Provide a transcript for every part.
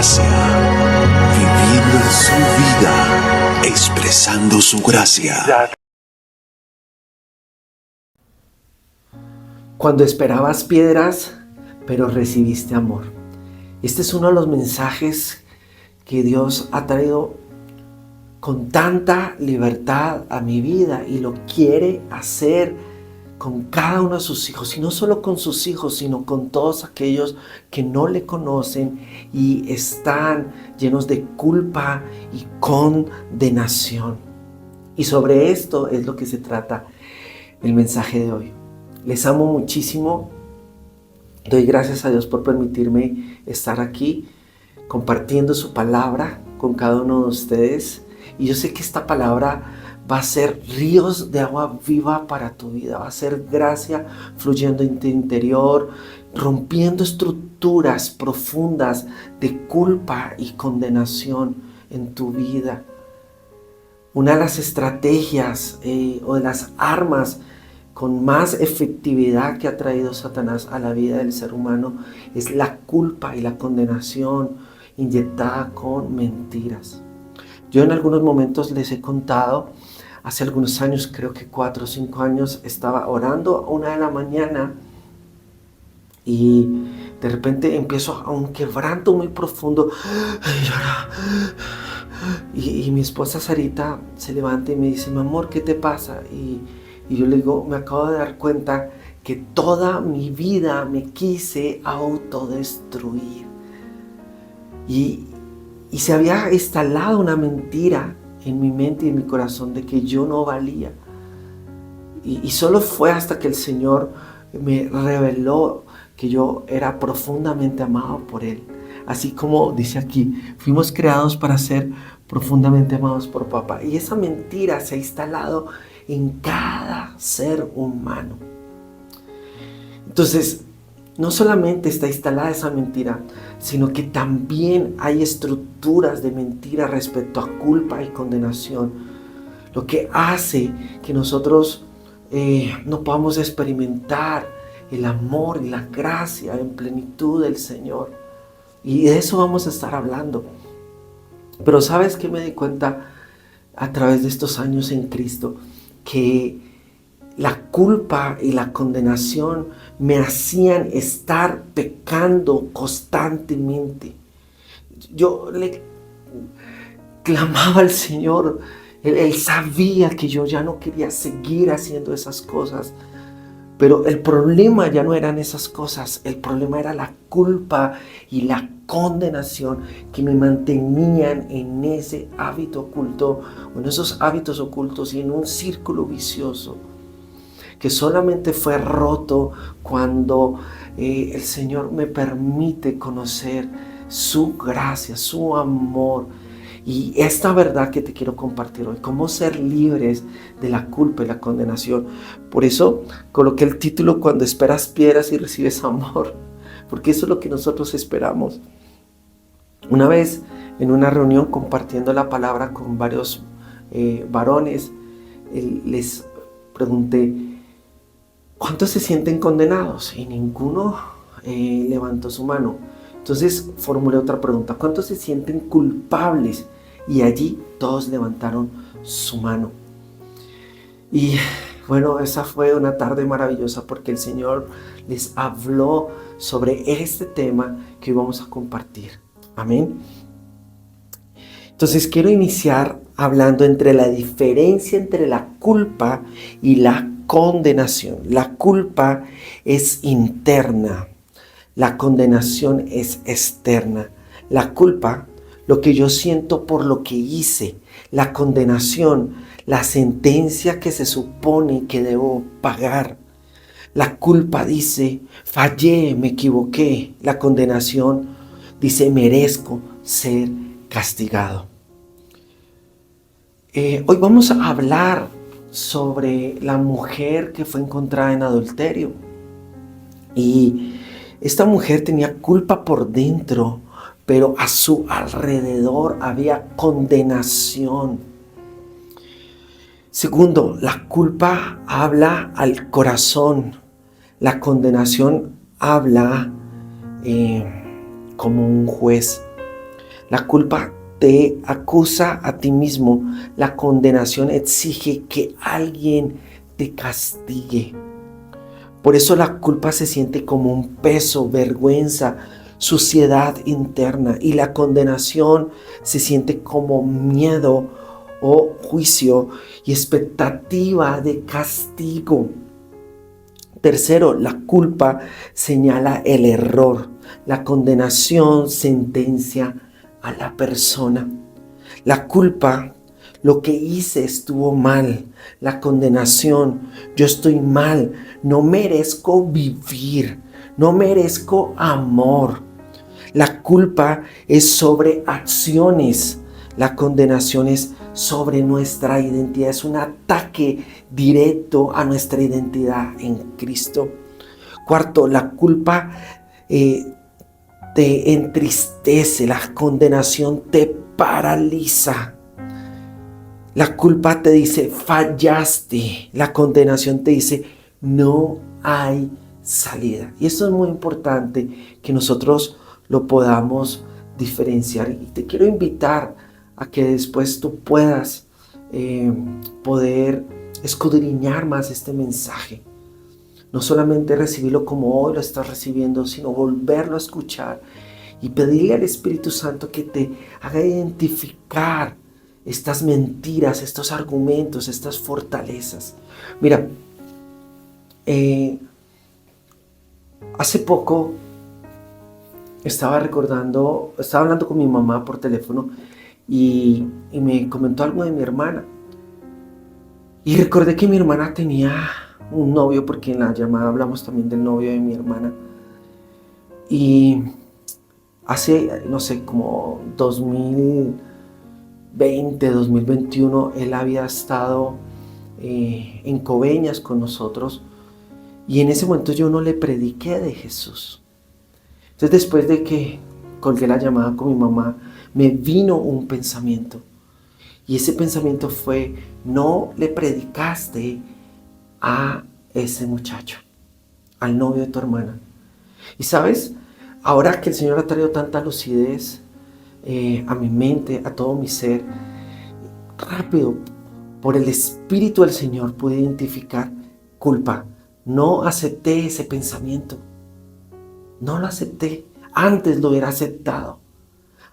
gracia, viviendo en su vida, expresando su gracia. Cuando esperabas piedras, pero recibiste amor. Este es uno de los mensajes que Dios ha traído con tanta libertad a mi vida y lo quiere hacer con cada uno de sus hijos, y no solo con sus hijos, sino con todos aquellos que no le conocen y están llenos de culpa y condenación. Y sobre esto es lo que se trata el mensaje de hoy. Les amo muchísimo. Doy gracias a Dios por permitirme estar aquí compartiendo su palabra con cada uno de ustedes. Y yo sé que esta palabra va a ser ríos de agua viva para tu vida. Va a ser gracia fluyendo en tu interior, rompiendo estructuras profundas de culpa y condenación en tu vida. Una de las estrategias o de las armas con más efectividad que ha traído Satanás a la vida del ser humano es la culpa y la condenación inyectada con mentiras. Yo en algunos momentos les he contado, hace algunos años, creo que 4 o 5 años, estaba orando a 1 de la mañana y de repente empiezo a un quebranto muy profundo y mi esposa Sarita se levanta y me dice: mi amor, ¿qué te pasa? Y yo le digo: me acabo de dar cuenta que toda mi vida me quise autodestruir. Y se había instalado una mentira en mi mente y en mi corazón de que yo no valía. Y solo fue hasta que el Señor me reveló que yo era profundamente amado por Él. Así como dice aquí, fuimos creados para ser profundamente amados por Papá. Y esa mentira se ha instalado en cada ser humano. Entonces, no solamente está instalada esa mentira, sino que también hay estructuras de mentira respecto a culpa y condenación, lo que hace que nosotros no podamos experimentar el amor y la gracia en plenitud del Señor. Y de eso vamos a estar hablando. Pero ¿sabes qué me di cuenta a través de estos años en Cristo? Que la culpa y la condenación me hacían estar pecando constantemente. Yo le clamaba al Señor. Él sabía que yo ya no quería seguir haciendo esas cosas. Pero el problema ya no eran esas cosas. El problema era la culpa y la condenación que me mantenían en ese hábito oculto, o en esos hábitos ocultos y en un círculo vicioso que solamente fue roto cuando el Señor me permite conocer su gracia, su amor. Y esta verdad que te quiero compartir hoy, cómo ser libres de la culpa y la condenación. Por eso coloqué el título: cuando esperas piedras y recibes amor, porque eso es lo que nosotros esperamos. Una vez en una reunión compartiendo la palabra con varios varones, les pregunté: ¿cuántos se sienten condenados? Y ninguno levantó su mano. Entonces formulé otra pregunta: ¿cuántos se sienten culpables? Y allí todos levantaron su mano. Y bueno, esa fue una tarde maravillosa porque el Señor les habló sobre este tema que hoy vamos a compartir. Amén. Entonces quiero iniciar hablando entre la diferencia entre la culpa y la condenación. La culpa es interna, la condenación es externa. La culpa, lo que yo siento por lo que hice. La condenación, la sentencia que se supone que debo pagar. La culpa dice: fallé, me equivoqué. La condenación dice: merezco ser castigado. Hoy vamos a hablar sobre la mujer que fue encontrada en adulterio. Y esta mujer tenía culpa por dentro, pero a su alrededor había condenación. Segundo, la culpa habla al corazón. La condenación habla como un juez. La culpa te acusa a ti mismo. La condenación exige que alguien te castigue. Por eso la culpa se siente como un peso, vergüenza, suciedad interna. Y la condenación se siente como miedo o juicio y expectativa de castigo. Tercero, la culpa señala el error. La condenación sentencia a la persona. La culpa, lo que hice estuvo mal. La condenación, yo estoy mal. No merezco vivir. No merezco amor. La culpa es sobre acciones. La condenación es sobre nuestra identidad. Es un ataque directo a nuestra identidad en Cristo. Cuarto, la culpa te entristece. La condenación te paraliza. La culpa te dice, fallaste. La condenación te dice, no hay salida. Y esto es muy importante que nosotros lo podamos diferenciar. Y te quiero invitar a que después tú puedas poder escudriñar más este mensaje. No solamente recibirlo como hoy lo estás recibiendo, sino volverlo a escuchar y pedirle al Espíritu Santo que te haga identificar estas mentiras, estos argumentos, estas fortalezas. Mira, hace poco estaba hablando con mi mamá por teléfono y me comentó algo de mi hermana. Y recordé que mi hermana tenía un novio, porque en la llamada hablamos también del novio de mi hermana. Y hace, no sé, como 2020, 2021, él había estado en Coveñas con nosotros. Y en ese momento yo no le prediqué de Jesús. Entonces, después de que colgué la llamada con mi mamá, me vino un pensamiento. Y ese pensamiento fue, no le predicaste a ese muchacho, al novio de tu hermana. Y sabes, ahora que el Señor ha traído tanta lucidez a mi mente, a todo mi ser, rápido, por el Espíritu del Señor pude identificar culpa. No acepté ese pensamiento. No lo acepté. Antes lo hubiera aceptado.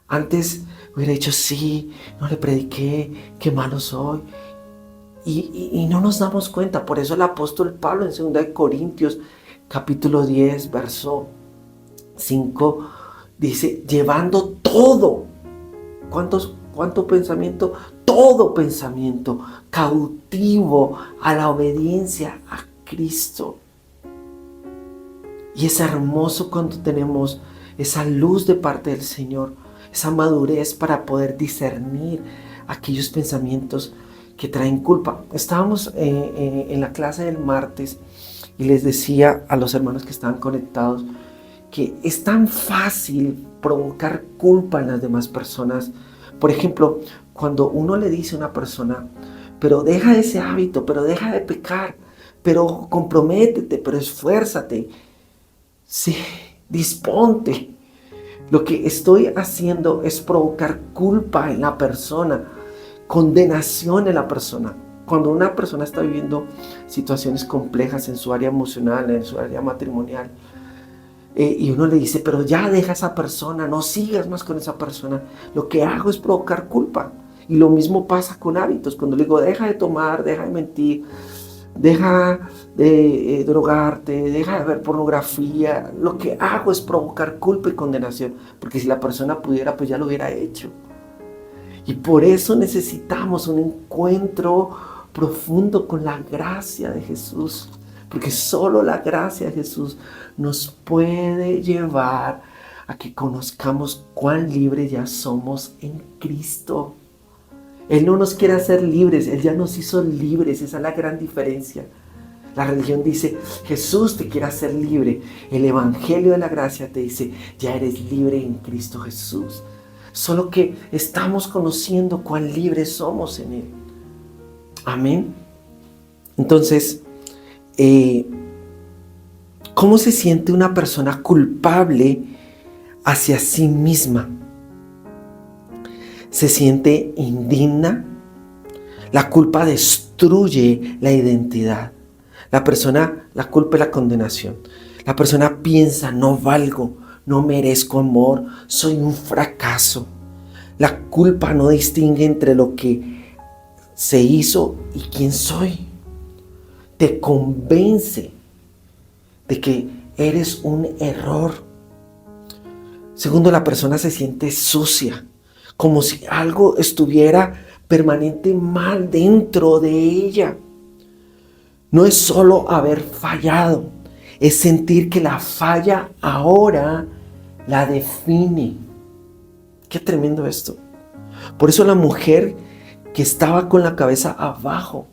Antes hubiera dicho, sí, no le prediqué, qué malo soy. Y no nos damos cuenta. Por eso el apóstol Pablo en 2 Corintios capítulo 10, verso 5, dice, llevando todo. ¿Cuánto pensamiento? Todo pensamiento cautivo a la obediencia a Cristo. Y es hermoso cuando tenemos esa luz de parte del Señor, esa madurez para poder discernir aquellos pensamientos que traen culpa. Estábamos en la clase del martes y les decía a los hermanos que estaban conectados que es tan fácil provocar culpa en las demás personas. Por ejemplo, cuando uno le dice a una persona, pero deja ese hábito, pero deja de pecar, pero comprométete, pero esfuérzate, sí, disponte. Lo que estoy haciendo es provocar culpa en la persona, condenación en la persona. Cuando una persona está viviendo situaciones complejas en su área emocional, en su área matrimonial, y uno le dice, pero ya deja a esa persona, no sigas más con esa persona, lo que hago es provocar culpa. Y lo mismo pasa con hábitos. Cuando le digo, deja de tomar, deja de mentir, deja de drogarte, deja de ver pornografía, lo que hago es provocar culpa y condenación, porque si la persona pudiera, pues ya lo hubiera hecho. Y por eso necesitamos un encuentro profundo con la gracia de Jesús, porque solo la gracia de Jesús nos puede llevar a que conozcamos cuán libres ya somos en Cristo. Él no nos quiere hacer libres, Él ya nos hizo libres, esa es la gran diferencia. La religión dice, Jesús te quiere hacer libre. El Evangelio de la Gracia te dice, ya eres libre en Cristo Jesús. Solo que estamos conociendo cuán libres somos en Él. Amén. Entonces, ¿cómo se siente una persona culpable hacia sí misma? se siente indigna. La culpa destruye la identidad. La culpa es la condenación. La persona piensa, no valgo, no merezco amor, soy un fracaso. La culpa no distingue entre lo que se hizo y quién soy. Te convence de que eres un error. Segundo, la persona se siente sucia, como si algo estuviera permanente mal dentro de ella. No es solo haber fallado, es sentir que la falla ahora la define. Qué tremendo esto. Por eso la mujer que estaba con la cabeza abajo,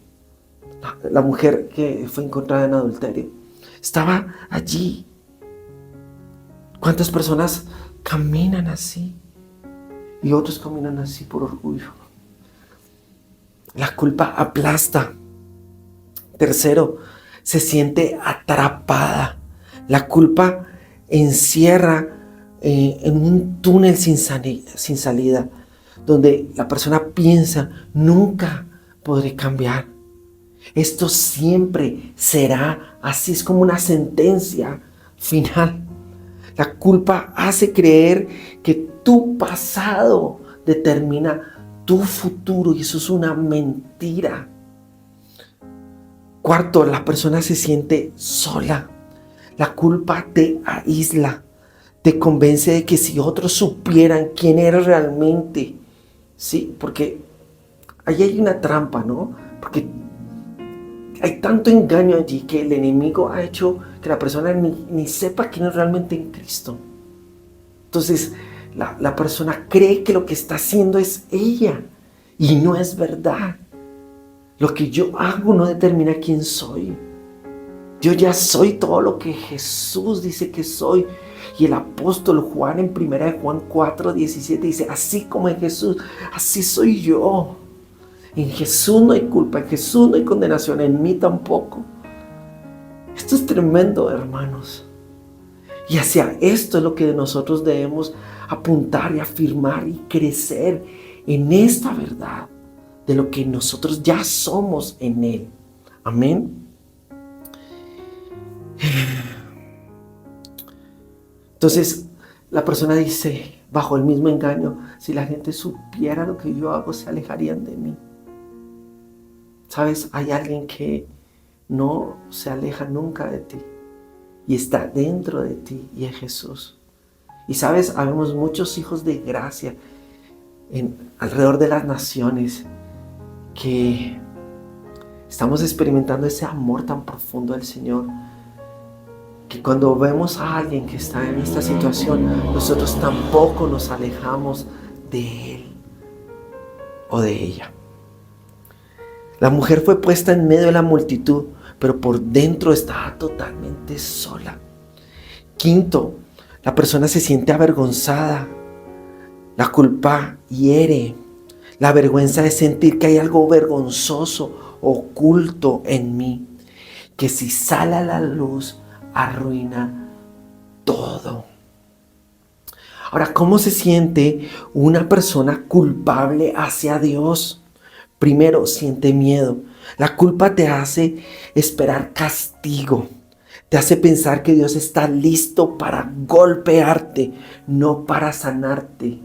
la mujer que fue encontrada en adulterio, estaba allí. ¿Cuántas personas caminan así? Y otros caminan así por orgullo. La culpa aplasta. Tercero, se siente atrapada. La culpa encierra en un túnel sin salida, donde la persona piensa, nunca podré cambiar. Esto siempre será así, es como una sentencia final. La culpa hace creer que tu pasado determina tu futuro y eso es una mentira. Cuarto, la persona se siente sola. La culpa te aísla, te convence de que si otros supieran quién eres realmente, sí, porque ahí hay una trampa, ¿no? Porque hay tanto engaño allí que el enemigo ha hecho que la persona ni sepa quién es realmente en Cristo. Entonces, la persona cree que lo que está haciendo es ella y no es verdad. Lo que yo hago no determina quién soy. Yo ya soy todo lo que Jesús dice que soy. Y el apóstol Juan en 1 Juan 4:17 dice, así como en Jesús, así soy yo. En Jesús no hay culpa, en Jesús no hay condenación, en mí tampoco. Esto es tremendo, hermanos. Y hacia esto es lo que nosotros debemos apuntar y afirmar y crecer en esta verdad de lo que nosotros ya somos en Él. Amén. Entonces, la persona dice, bajo el mismo engaño, si la gente supiera lo que yo hago, se alejarían de mí. ¿Sabes? Hay alguien que no se aleja nunca de ti y está dentro de ti y es Jesús. Y sabes, habemos muchos hijos de gracia alrededor de las naciones que estamos experimentando ese amor tan profundo del Señor, que cuando vemos a alguien que está en esta situación, nosotros tampoco nos alejamos de él o de ella. La mujer fue puesta en medio de la multitud, pero por dentro estaba totalmente sola. Quinto, la persona se siente avergonzada. La culpa hiere. La vergüenza es sentir que hay algo vergonzoso oculto en mí, que si sale a la luz arruina todo. Ahora, ¿cómo se siente una persona culpable hacia Dios? Primero, siente miedo. La culpa te hace esperar castigo. Te hace pensar que Dios está listo para golpearte, no para sanarte.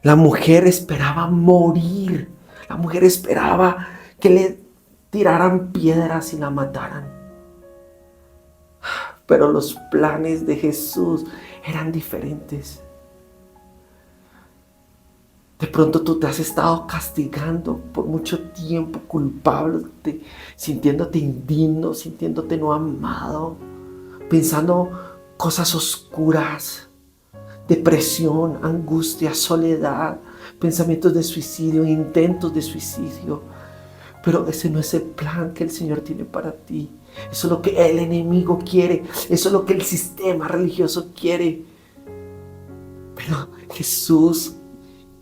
La mujer esperaba morir. La mujer esperaba que le tiraran piedras y la mataran. Pero los planes de Jesús eran diferentes. De pronto tú te has estado castigando por mucho tiempo, culpable, sintiéndote indigno, sintiéndote no amado, pensando cosas oscuras, depresión, angustia, soledad, pensamientos de suicidio, intentos de suicidio. Pero ese no es el plan que el Señor tiene para ti. Eso es lo que el enemigo quiere. Eso es lo que el sistema religioso quiere. Pero Jesús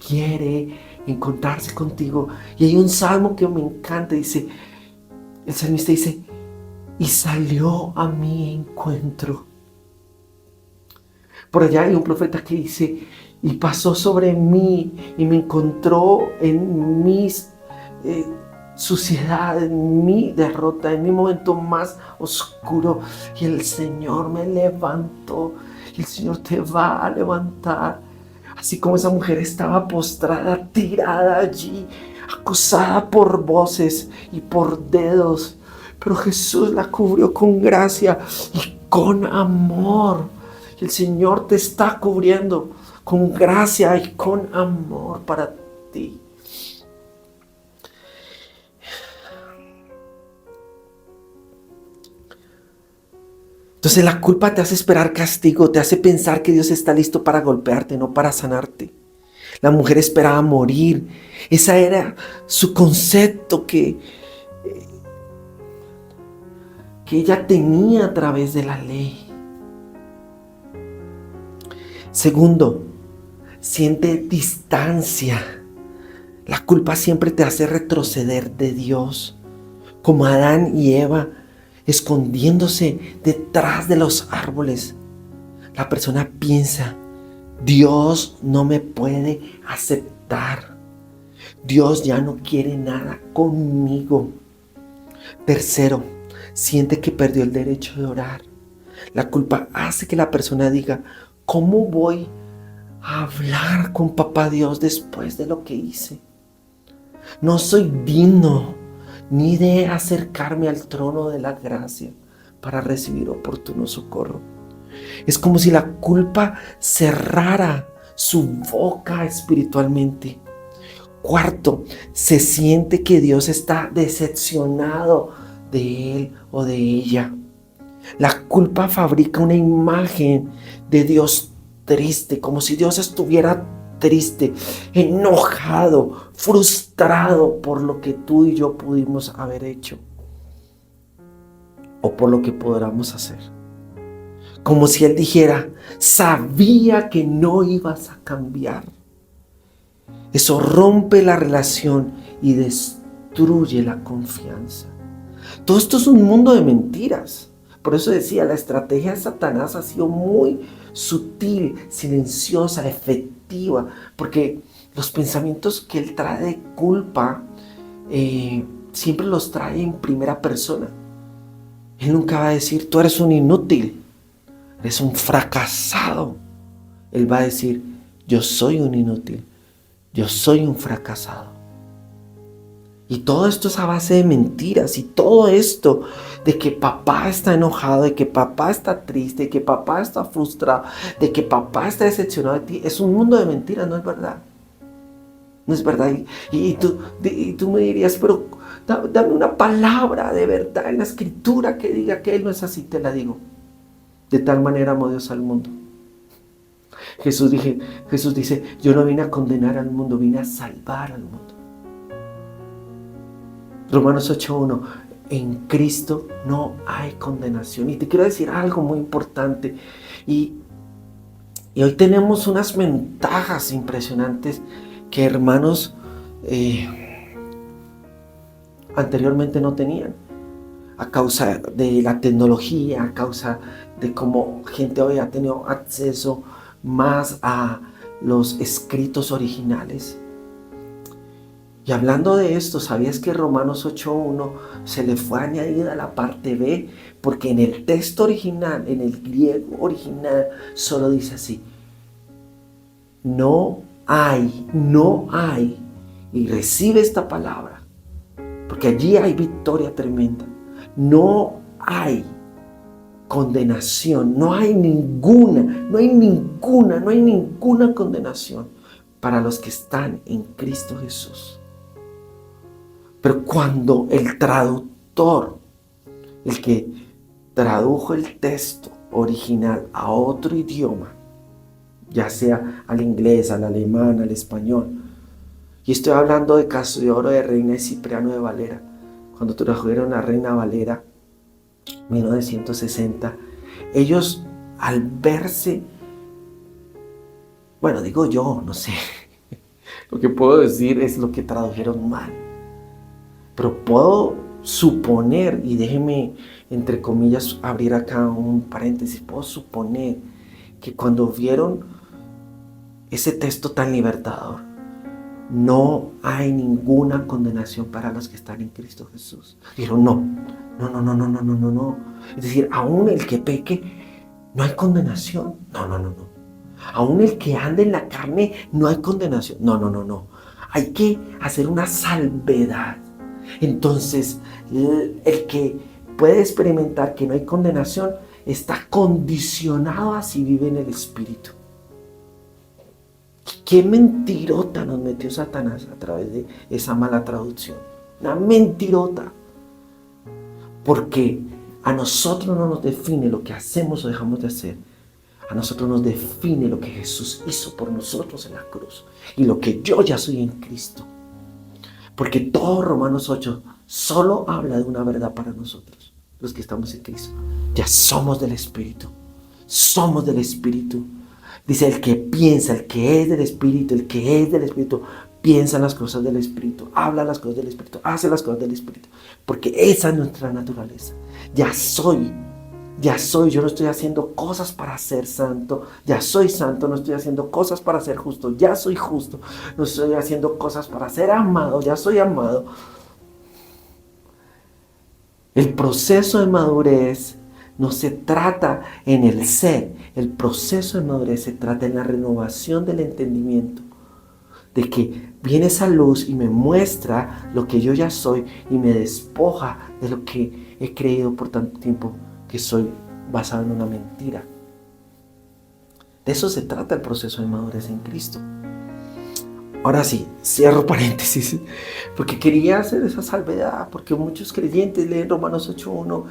quiere encontrarse contigo. Y hay un salmo que me encanta. Dice, el salmista dice, y salió a mi encuentro. Por allá hay un profeta que dice, y pasó sobre mí y me encontró en mis suciedad, en mi derrota, en mi momento más oscuro. Y el Señor me levantó. Y el Señor te va a levantar. Así como esa mujer estaba postrada, tirada allí, acosada por voces y por dedos. Pero Jesús la cubrió con gracia y con amor. Y el Señor te está cubriendo con gracia y con amor para ti. Entonces la culpa te hace esperar castigo, te hace pensar que Dios está listo para golpearte, no para sanarte. La mujer esperaba morir. Ese era su concepto que ella tenía a través de la ley. Segundo, siente distancia. La culpa siempre te hace retroceder de Dios, como Adán y Eva escondiéndose detrás de los árboles. La persona piensa, Dios no me puede aceptar. Dios ya no quiere nada conmigo. Tercero, siente que perdió el derecho de orar. La culpa hace que la persona diga, ¿cómo voy a hablar con papá Dios después de lo que hice? No soy digno ni de acercarme al trono de la gracia para recibir oportuno socorro. Es como si la culpa cerrara su boca espiritualmente. Cuarto, se siente que Dios está decepcionado de él o de ella. La culpa fabrica una imagen de Dios triste, como si Dios estuviera triste, enojado, frustrado por lo que tú y yo pudimos haber hecho o por lo que podamos hacer. Como si Él dijera, sabía que no ibas a cambiar. Eso rompe la relación y destruye la confianza. Todo esto es un mundo de mentiras. Por eso decía, la estrategia de Satanás ha sido muy sutil, silenciosa, efectiva, porque los pensamientos que él trae de culpa siempre los trae en primera persona. Él nunca va a decir, tú eres un inútil, eres un fracasado. Él va a decir, yo soy un inútil, yo soy un fracasado. Y todo esto es a base de mentiras, y todo esto de que papá está enojado, de que papá está triste, de que papá está frustrado, de que papá está decepcionado de ti, es un mundo de mentiras, no es verdad. No es verdad. Y tú me dirías, pero dame una palabra de verdad en la escritura que diga que Él no es así. Te la digo. De tal manera amó Dios al mundo. Jesús dice, yo no vine a condenar al mundo, vine a salvar al mundo. Romanos 8:1, en Cristo no hay condenación. Y te quiero decir algo muy importante. Y hoy tenemos unas ventajas impresionantes que hermanos anteriormente no tenían. A causa de la tecnología, a causa de cómo gente hoy ha tenido acceso más a los escritos originales. Y hablando de esto, ¿sabías que Romanos 8:1 se le fue añadida la parte B? Porque en el texto original, en el griego original, solo dice así: no hay, y recibe esta palabra, porque allí hay victoria tremenda. No hay condenación, no hay ninguna condenación para los que están en Cristo Jesús. Pero cuando el traductor, el que tradujo el texto original a otro idioma, ya sea al inglés, al alemán, al español, y estoy hablando de Caso de Oro de Reina y Cipriano de Valera, cuando trajeron a Reina Valera 1960, ellos al verse, bueno, digo yo, no sé, lo que puedo decir es lo que tradujeron mal, pero puedo suponer, y déjeme entre comillas abrir acá un paréntesis, puedo suponer que cuando vieron ese texto tan libertador, no hay ninguna condenación para los que están en Cristo Jesús. Dijeron, no. Es decir, aún el que peque, no hay condenación. No. Aún el que ande en la carne, no hay condenación. No. Hay que hacer una salvedad. Entonces, el que puede experimentar que no hay condenación, está condicionado a si vive en el Espíritu. ¿Qué mentirota nos metió Satanás a través de esa mala traducción? Una mentirota. Porque a nosotros no nos define lo que hacemos o dejamos de hacer. A nosotros nos define lo que Jesús hizo por nosotros en la cruz. Y lo que yo ya soy en Cristo. Porque todo Romanos 8 solo habla de una verdad para nosotros, los que estamos en Cristo. Ya somos del Espíritu. Somos del Espíritu. Dice, el que piensa, el que es del Espíritu, piensa en las cosas del Espíritu, habla las cosas del Espíritu, hace las cosas del Espíritu. Porque esa es nuestra naturaleza. Ya soy, yo no estoy haciendo cosas para ser santo, ya soy santo, no estoy haciendo cosas para ser justo, ya soy justo, no estoy haciendo cosas para ser amado, ya soy amado. El proceso de madurez no se trata en el ser, el proceso de madurez se trata en la renovación del entendimiento, de que viene esa luz y me muestra lo que yo ya soy y me despoja de lo que he creído por tanto tiempo que soy basado en una mentira. De eso se trata el proceso de madurez en Cristo. Ahora sí, cierro paréntesis, porque quería hacer esa salvedad, porque muchos creyentes leen Romanos 8:1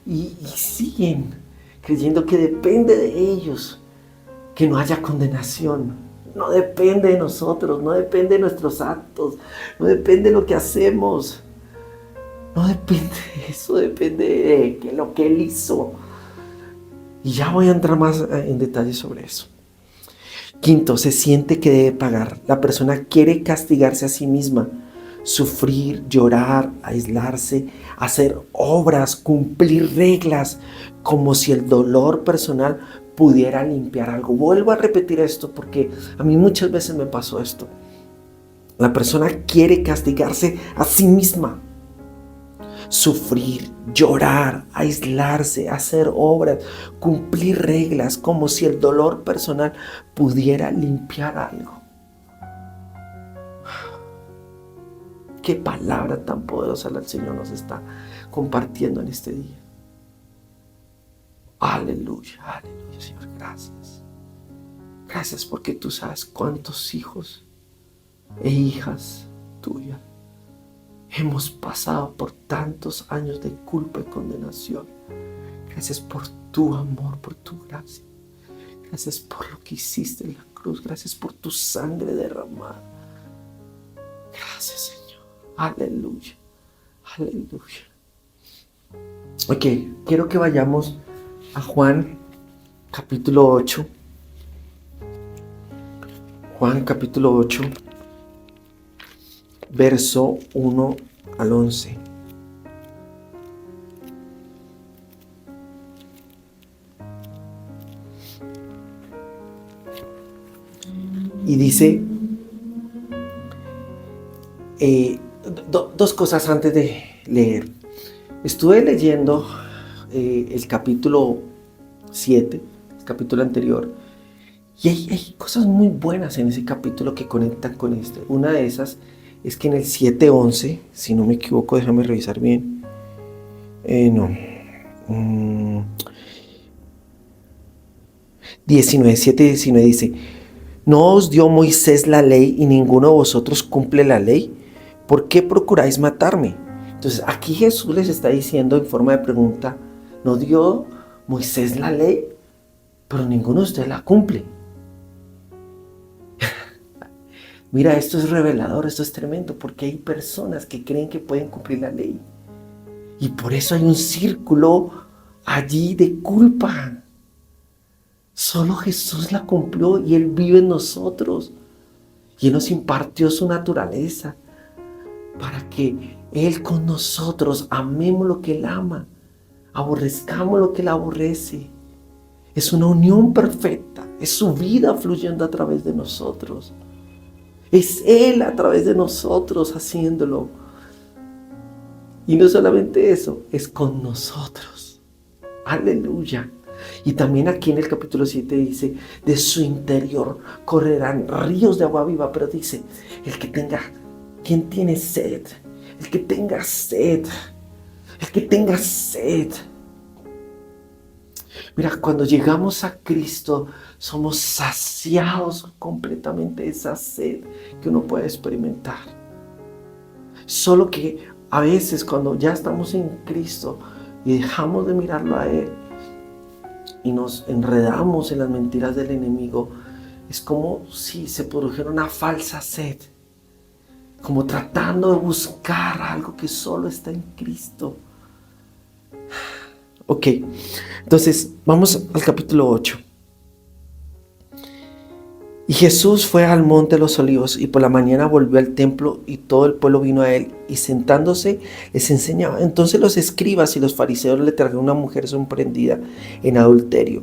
y siguen creyendo que depende de ellos que no haya condenación. No depende de nosotros, no depende de nuestros actos, no depende de lo que hacemos. No depende de eso, depende de lo que Él hizo. Y ya voy a entrar más en detalle sobre eso. Quinto, se siente que debe pagar. La persona quiere castigarse a sí misma, sufrir, llorar, aislarse, hacer obras, cumplir reglas, como si el dolor personal pudiera limpiar algo. Vuelvo a repetir esto porque a mí muchas veces me pasó esto. La persona quiere castigarse a sí misma, sufrir, llorar, aislarse, hacer obras, cumplir reglas, como si el dolor personal pudiera limpiar algo. Qué palabra tan poderosa el Señor nos está compartiendo en este día. Aleluya, Señor, gracias. Gracias porque tú sabes cuántos hijos e hijas tuyas hemos pasado por tantos años de culpa y condenación. Gracias por tu amor, por tu gracia. Gracias por lo que hiciste en la cruz. Gracias por tu sangre derramada. Gracias, Señor. Aleluya. Ok, quiero que vayamos a Juan capítulo 8. Juan capítulo 8, verso 1 al 11. Y dice dos cosas antes de leer. Estuve leyendo el capítulo 7, el capítulo anterior, y hay cosas muy buenas en ese capítulo que conectan con este. Una de esas es que en el 7:11, si no me equivoco, déjame revisar bien. 7:19 dice: ¿no os dio Moisés la ley y ninguno de vosotros cumple la ley? ¿Por qué procuráis matarme? Entonces aquí Jesús les está diciendo en forma de pregunta: ¿no dio Moisés la ley? Pero ninguno de ustedes la cumple. Mira, esto es revelador, esto es tremendo, porque hay personas que creen que pueden cumplir la ley. Y por eso hay un círculo allí de culpa. Solo Jesús la cumplió y Él vive en nosotros. Y Él nos impartió su naturaleza para que Él con nosotros amemos lo que Él ama, aborrezcamos lo que Él aborrece. Es una unión perfecta. Es su vida fluyendo a través de nosotros. Es Él a través de nosotros haciéndolo. Y no solamente eso, es con nosotros. Aleluya. Y también aquí en el capítulo 7 dice, de su interior correrán ríos de agua viva. Pero dice, ¿quién tiene sed? El que tenga sed. El que tenga sed. Mira, cuando llegamos a Cristo, somos saciados completamente de esa sed que uno puede experimentar. Solo que a veces cuando ya estamos en Cristo y dejamos de mirarlo a Él y nos enredamos en las mentiras del enemigo, es como si se produjera una falsa sed, como tratando de buscar algo que solo está en Cristo. Ok, entonces vamos al capítulo 8. Y Jesús fue al monte de los olivos y por la mañana volvió al templo y todo el pueblo vino a él y sentándose les enseñaba. Entonces los escribas y los fariseos le trajeron una mujer sorprendida en adulterio,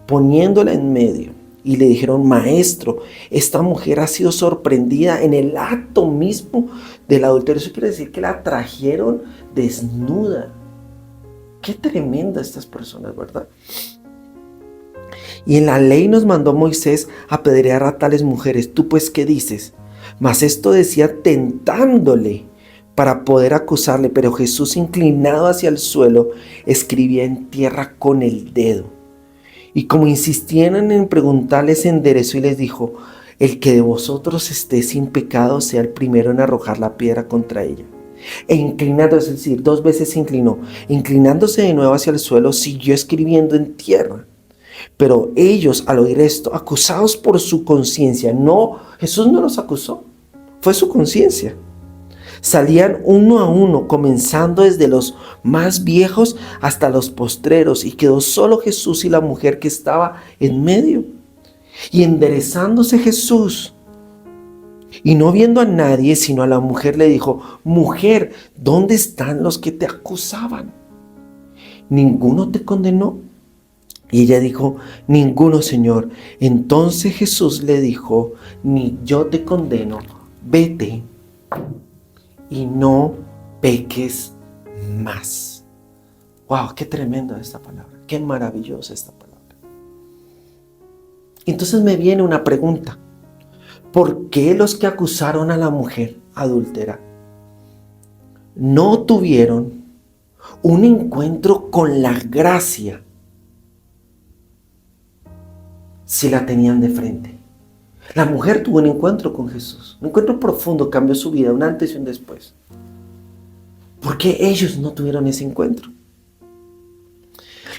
poniéndola en medio y le dijeron: Maestro, esta mujer ha sido sorprendida en el acto mismo del adulterio. Eso quiere decir que la trajeron desnuda. Qué tremenda estas personas, ¿verdad? Y en la ley nos mandó Moisés apedrear a tales mujeres. ¿Tú pues qué dices? Mas esto decía tentándole para poder acusarle. Pero Jesús, inclinado hacia el suelo, escribía en tierra con el dedo. Y como insistieran en preguntarles, se enderezó y les dijo: El que de vosotros esté sin pecado sea el primero en arrojar la piedra contra ella. E inclinándose, es decir, 2 veces se inclinó, inclinándose de nuevo hacia el suelo, siguió escribiendo en tierra. Pero ellos, al oír esto, acusados por su conciencia, Jesús no los acusó, fue su conciencia. Salían uno a uno, comenzando desde los más viejos hasta los postreros, y quedó solo Jesús y la mujer que estaba en medio. Y enderezándose Jesús, y no viendo a nadie sino a la mujer, le dijo: Mujer, ¿dónde están los que te acusaban? ¿Ninguno te condenó? Y ella dijo: Ninguno, Señor. Entonces Jesús le dijo: Ni yo te condeno, vete y no peques más. Wow, qué tremenda esta palabra, qué maravillosa esta palabra. Entonces me viene una pregunta: ¿por qué los que acusaron a la mujer adúltera no tuvieron un encuentro con la gracia si la tenían de frente? La mujer tuvo un encuentro con Jesús, un encuentro profundo, cambió su vida, un antes y un después. ¿Por qué ellos no tuvieron ese encuentro?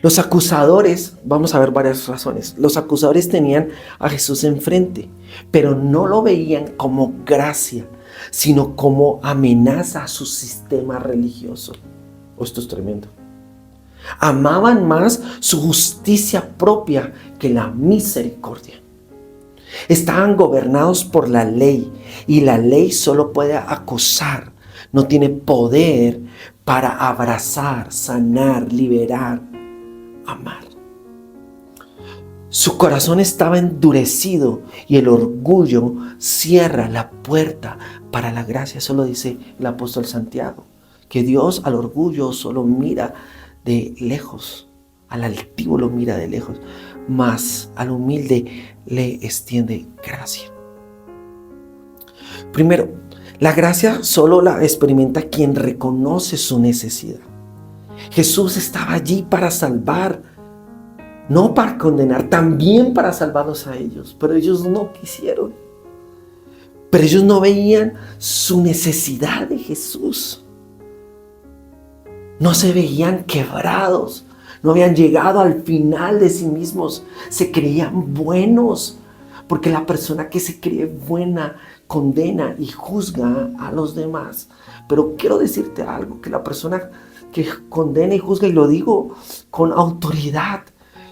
Los acusadores, vamos a ver varias razones. Los acusadores tenían a Jesús enfrente, pero no lo veían como gracia, sino como amenaza a su sistema religioso. Esto es tremendo. Amaban más su justicia propia que la misericordia. Estaban gobernados por la ley, y la ley solo puede acusar, no tiene poder para abrazar, sanar, liberar, amar. Su corazón estaba endurecido y el orgullo cierra la puerta para la gracia. Eso lo dice el apóstol Santiago, que Dios al orgullo solo mira de lejos, al altivo lo mira de lejos, mas al humilde le extiende gracia. Primero, la gracia solo la experimenta quien reconoce su necesidad. Jesús estaba allí para salvar, no para condenar, también para salvarlos a ellos, pero ellos no quisieron. Pero ellos no veían su necesidad de Jesús. No se veían quebrados, no habían llegado al final de sí mismos, se creían buenos, porque la persona que se cree buena condena y juzga a los demás. Pero quiero decirte algo, que la persona que condena y juzga, y lo digo con autoridad,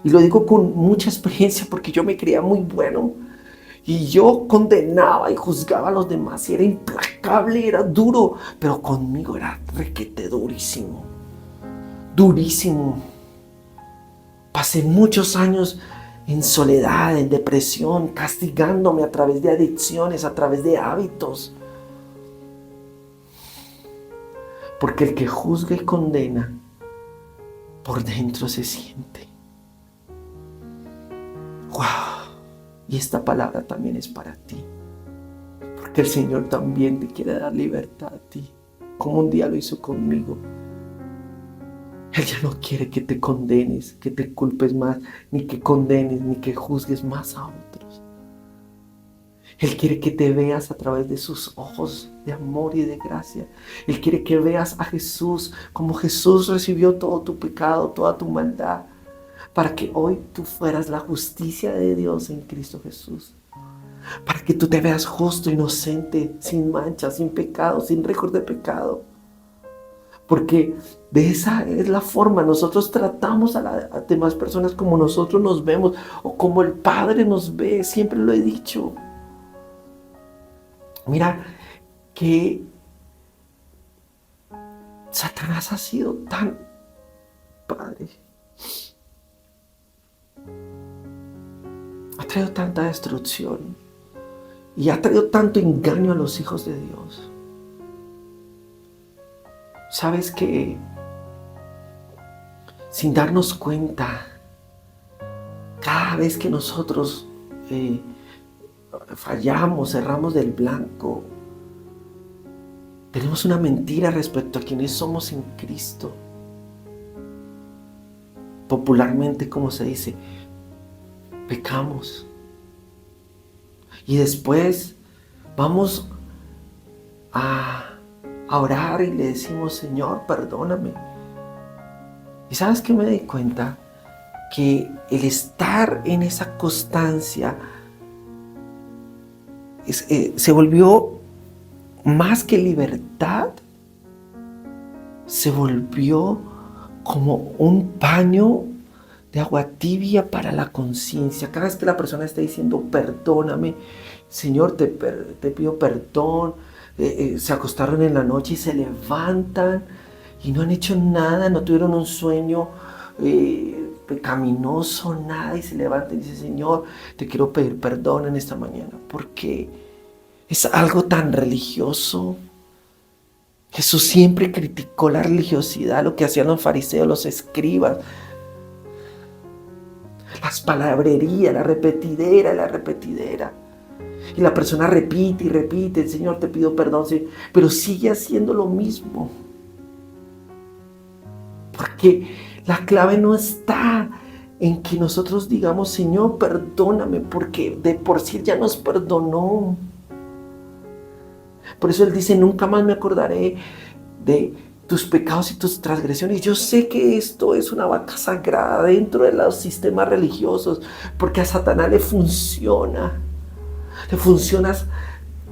y lo digo con mucha experiencia, porque yo me creía muy bueno, y yo condenaba y juzgaba a los demás, y era implacable, era duro, pero conmigo era requete durísimo. Pasé muchos años en soledad, en depresión, castigándome a través de adicciones, a través de hábitos. Porque el que juzga y condena, por dentro se siente. ¡Wow! Y esta palabra también es para ti. Porque el Señor también te quiere dar libertad a ti, como un día lo hizo conmigo. Él ya no quiere que te condenes, que te culpes más, ni que condenes, ni que juzgues más a otros. Él quiere que te veas a través de sus ojos de amor y de gracia. Él quiere que veas a Jesús como Jesús recibió todo tu pecado, toda tu maldad, para que hoy tú fueras la justicia de Dios en Cristo Jesús. Para que tú te veas justo, inocente, sin mancha, sin pecado, sin récord de pecado. Porque de esa es la forma. Nosotros tratamos a las demás personas como nosotros nos vemos o como el Padre nos ve. Siempre lo he dicho. Mira que Satanás ha sido tan padre. Ha traído tanta destrucción y ha traído tanto engaño a los hijos de Dios. Sabes que sin darnos cuenta, cada vez que nosotros fallamos, cerramos del blanco, tenemos una mentira respecto a quienes somos en Cristo. Popularmente, como se dice, pecamos. Y después vamos a orar y le decimos, Señor, perdóname. Y ¿sabes qué me di cuenta? Que el estar en esa constancia se volvió más que libertad, se volvió como un paño de agua tibia para la conciencia. Cada vez que la persona está diciendo perdóname, Señor, te pido perdón, se acostaron en la noche y se levantan y no han hecho nada, no tuvieron un sueño pecaminoso, nada, y se levantan y dicen, Señor, te quiero pedir perdón en esta mañana, porque es algo tan religioso. Jesús siempre criticó la religiosidad, lo que hacían los fariseos, los escribas, las palabrerías, la repetidera. Y la persona repite y repite, Señor, te pido perdón, Señor, pero sigue haciendo lo mismo. Porque la clave no está en que nosotros digamos, Señor, perdóname, porque de por sí ya nos perdonó. Por eso Él dice, nunca más me acordaré de tus pecados y tus transgresiones. Yo sé que esto es una vaca sagrada dentro de los sistemas religiosos, porque a Satanás le funciona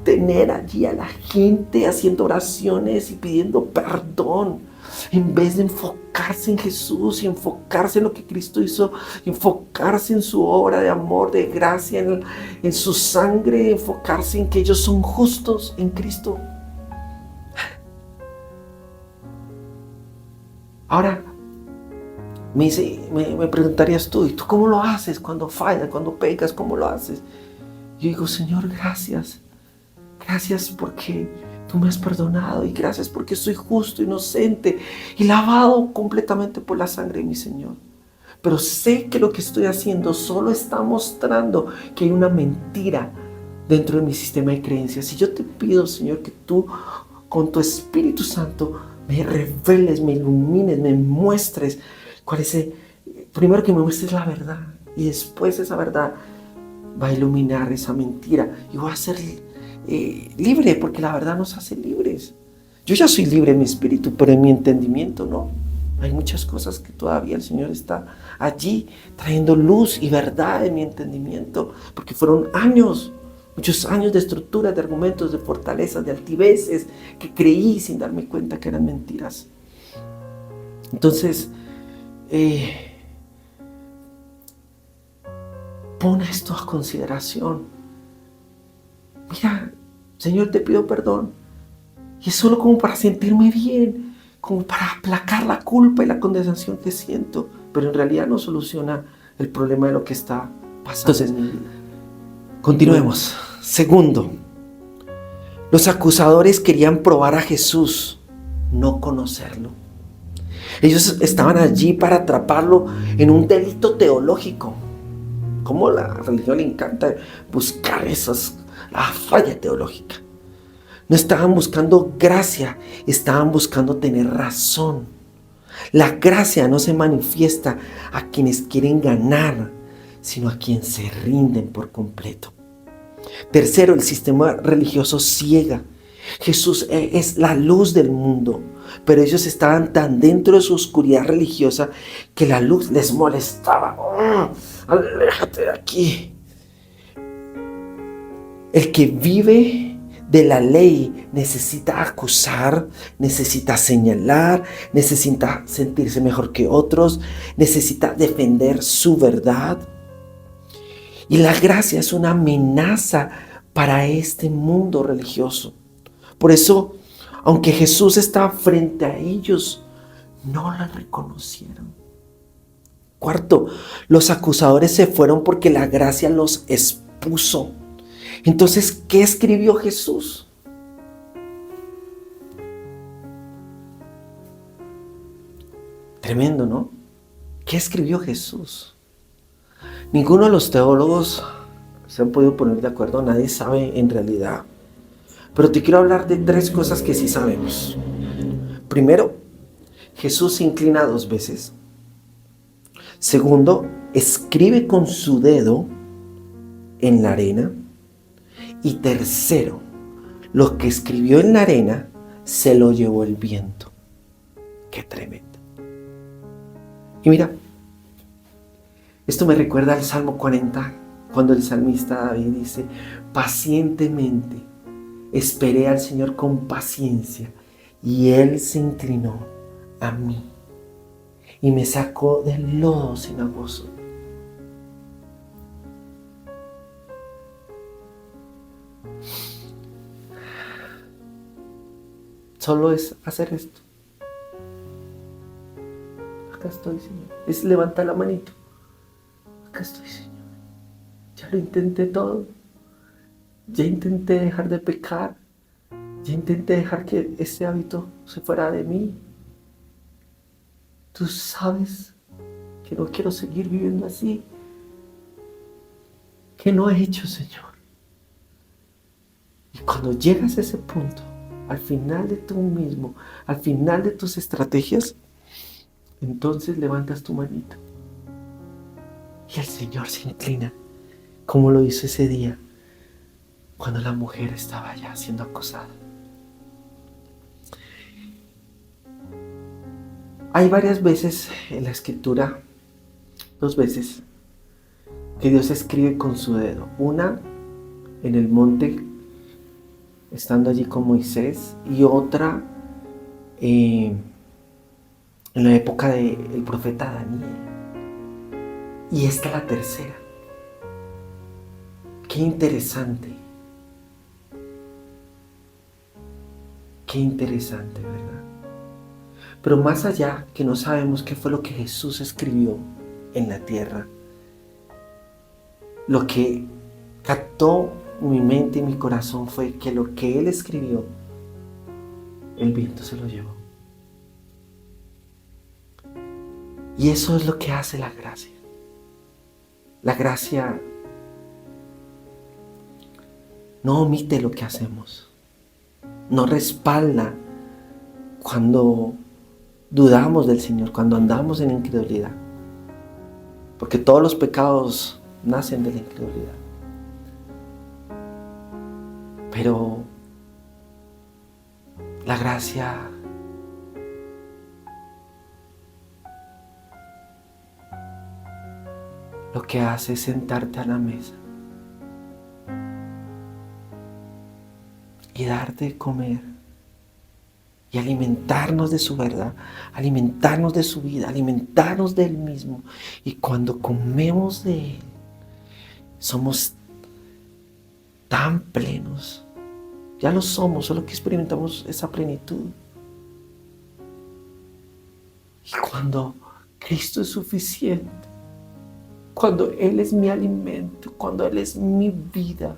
tener allí a la gente haciendo oraciones y pidiendo perdón, en vez de enfocarse en Jesús y enfocarse en lo que Cristo hizo, enfocarse en su obra de amor, de gracia, en su sangre, enfocarse en que ellos son justos en Cristo. Ahora, me preguntarías tú, ¿y tú cómo lo haces cuando fallas, cuando pecas? ¿Cómo lo haces? Yo digo, Señor, gracias. Gracias porque tú me has perdonado y gracias porque soy justo, inocente y lavado completamente por la sangre de mi Señor. Pero sé que lo que estoy haciendo solo está mostrando que hay una mentira dentro de mi sistema de creencias. Y yo te pido, Señor, que tú con tu Espíritu Santo me reveles, me ilumines, me muestres cuál es primero que me muestres la verdad y después esa verdad va a iluminar esa mentira y voy a ser libre, porque la verdad nos hace libres. Yo ya soy libre en mi espíritu, pero en mi entendimiento no. Hay muchas cosas que todavía el Señor está allí trayendo luz y verdad en mi entendimiento, porque fueron años, muchos años de estructuras, de argumentos, de fortalezas, de altiveces que creí sin darme cuenta que eran mentiras. Entonces, pon esto a consideración. Mira, Señor, te pido perdón. Y es solo como para sentirme bien, como para aplacar la culpa y la condenación que siento. Pero en realidad no soluciona el problema de lo que está pasando. Entonces, continuemos. Segundo, los acusadores querían probar a Jesús, no conocerlo. Ellos estaban allí para atraparlo en un delito teológico. Como la religión le encanta buscar la falla teológica. No estaban buscando gracia, estaban buscando tener razón. La gracia no se manifiesta a quienes quieren ganar, sino a quienes se rinden por completo. Tercero, el sistema religioso ciega. Jesús es la luz del mundo, pero ellos estaban tan dentro de su oscuridad religiosa que la luz les molestaba. ¡Oh! Aléjate de aquí. El que vive de la ley necesita acusar, necesita señalar, necesita sentirse mejor que otros, necesita defender su verdad. Y la gracia es una amenaza para este mundo religioso. Por eso, aunque Jesús estaba frente a ellos, no la reconocieron. Cuarto, los acusadores se fueron porque la gracia los expuso. Entonces, ¿qué escribió Jesús? Tremendo, ¿no? ¿Qué escribió Jesús? Ninguno de los teólogos se han podido poner de acuerdo, nadie sabe en realidad. Pero te quiero hablar de 3 cosas que sí sabemos. Primero, Jesús se inclina 2 veces. Segundo, escribe con su dedo en la arena. Y tercero, lo que escribió en la arena se lo llevó el viento. ¡Qué tremendo! Y mira, esto me recuerda al Salmo 40, cuando el salmista David dice: pacientemente esperé al Señor con paciencia, y Él se inclinó a mí y me sacó del lodo cenagoso. Solo es hacer esto. Acá estoy, Señor. Es levantar la manito. Acá estoy, Señor. Ya lo intenté todo. Ya intenté dejar de pecar. Ya intenté dejar que ese hábito se fuera de mí. Tú sabes que no quiero seguir viviendo así. ¿Qué no he hecho, Señor? Y cuando llegas a ese punto, al final de tú mismo, al final de tus estrategias, entonces levantas tu manito. Y el Señor se inclina, como lo hizo ese día, cuando la mujer estaba ya siendo acosada. Hay varias veces en la Escritura, 2 veces, que Dios escribe con su dedo. Una en el monte, estando allí con Moisés, y otra en la época del profeta Daniel. Y esta la tercera. Qué interesante. Qué interesante, ¿verdad? Pero más allá, que no sabemos qué fue lo que Jesús escribió en la tierra, lo que captó mi mente y mi corazón fue que lo que Él escribió, el viento se lo llevó. Y eso es lo que hace la gracia. La gracia no omite lo que hacemos, no respalda cuando dudamos del Señor, cuando andamos en incredulidad, porque todos los pecados nacen de la incredulidad. Pero la gracia lo que hace es sentarte a la mesa y darte de comer y alimentarnos de su verdad, alimentarnos de su vida, alimentarnos de Él mismo. Y cuando comemos de Él, somos tan plenos. Ya lo somos, solo que experimentamos esa plenitud. Y cuando Cristo es suficiente, cuando Él es mi alimento, cuando Él es mi vida,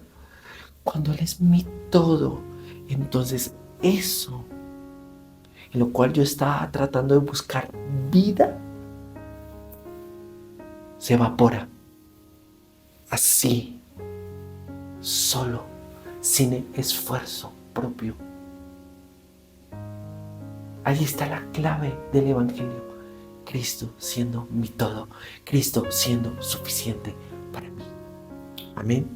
cuando Él es mi todo, entonces eso en lo cual yo estaba tratando de buscar vida se evapora. Así, solo, sin esfuerzo propio. Ahí está la clave del Evangelio. Cristo siendo mi todo. Cristo siendo suficiente para mí. Amén.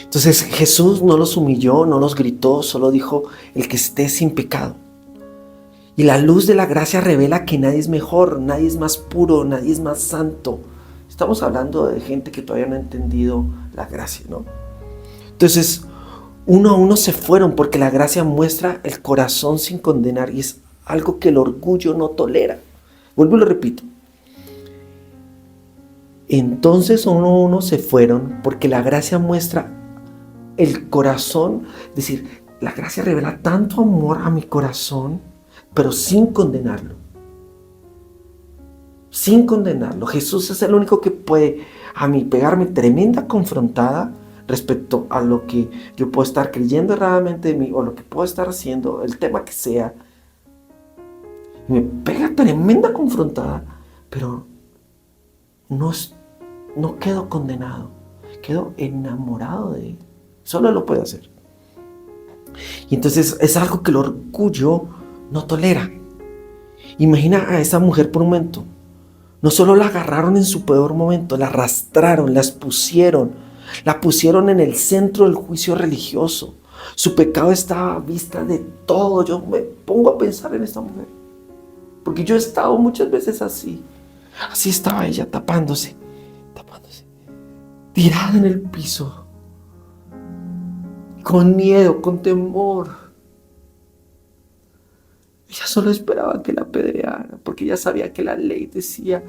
Entonces Jesús no los humilló, no los gritó, solo dijo: el que esté sin pecado. Y la luz de la gracia revela que nadie es mejor, nadie es más puro, nadie es más santo. Estamos hablando de gente que todavía no ha entendido la gracia, ¿no? Entonces, uno a uno se fueron porque la gracia muestra el corazón sin condenar y es algo que el orgullo no tolera. Vuelvo y lo repito. Entonces uno a uno se fueron porque la gracia muestra el corazón. Es decir, la gracia revela tanto amor a mi corazón, pero sin condenarlo. Sin condenarlo. Jesús es el único que puede a mí pegarme tremenda confrontada respecto a lo que yo puedo estar creyendo erradamente de mí o lo que puedo estar haciendo, el tema que sea. Me pega tremenda confrontada, pero no quedo condenado, quedo enamorado de Él. Solo Él lo puede hacer. Y entonces es algo que el orgullo no tolera. Imagina a esa mujer por un momento. No solo la agarraron en su peor momento, la arrastraron, la pusieron en el centro del juicio religioso. Su pecado estaba a vista de todo. Yo me pongo a pensar en esta mujer, porque yo he estado muchas veces así. Así estaba ella, tapándose, tirada en el piso, con miedo, con temor. Ella solo esperaba que la apedrearan, porque ella sabía que la ley decía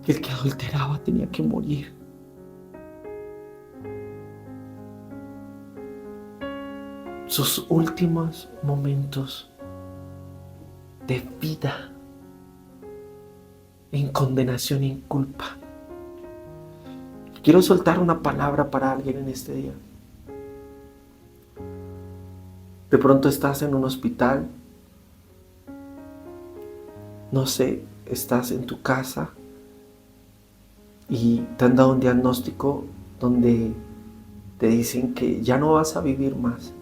que el que adulteraba tenía que morir. Sus últimos momentos de vida en condenación y en culpa. Quiero soltar una palabra para alguien en este día. De pronto estás en un hospital, no sé, estás en tu casa y te han dado un diagnóstico donde te dicen que ya no vas a vivir más.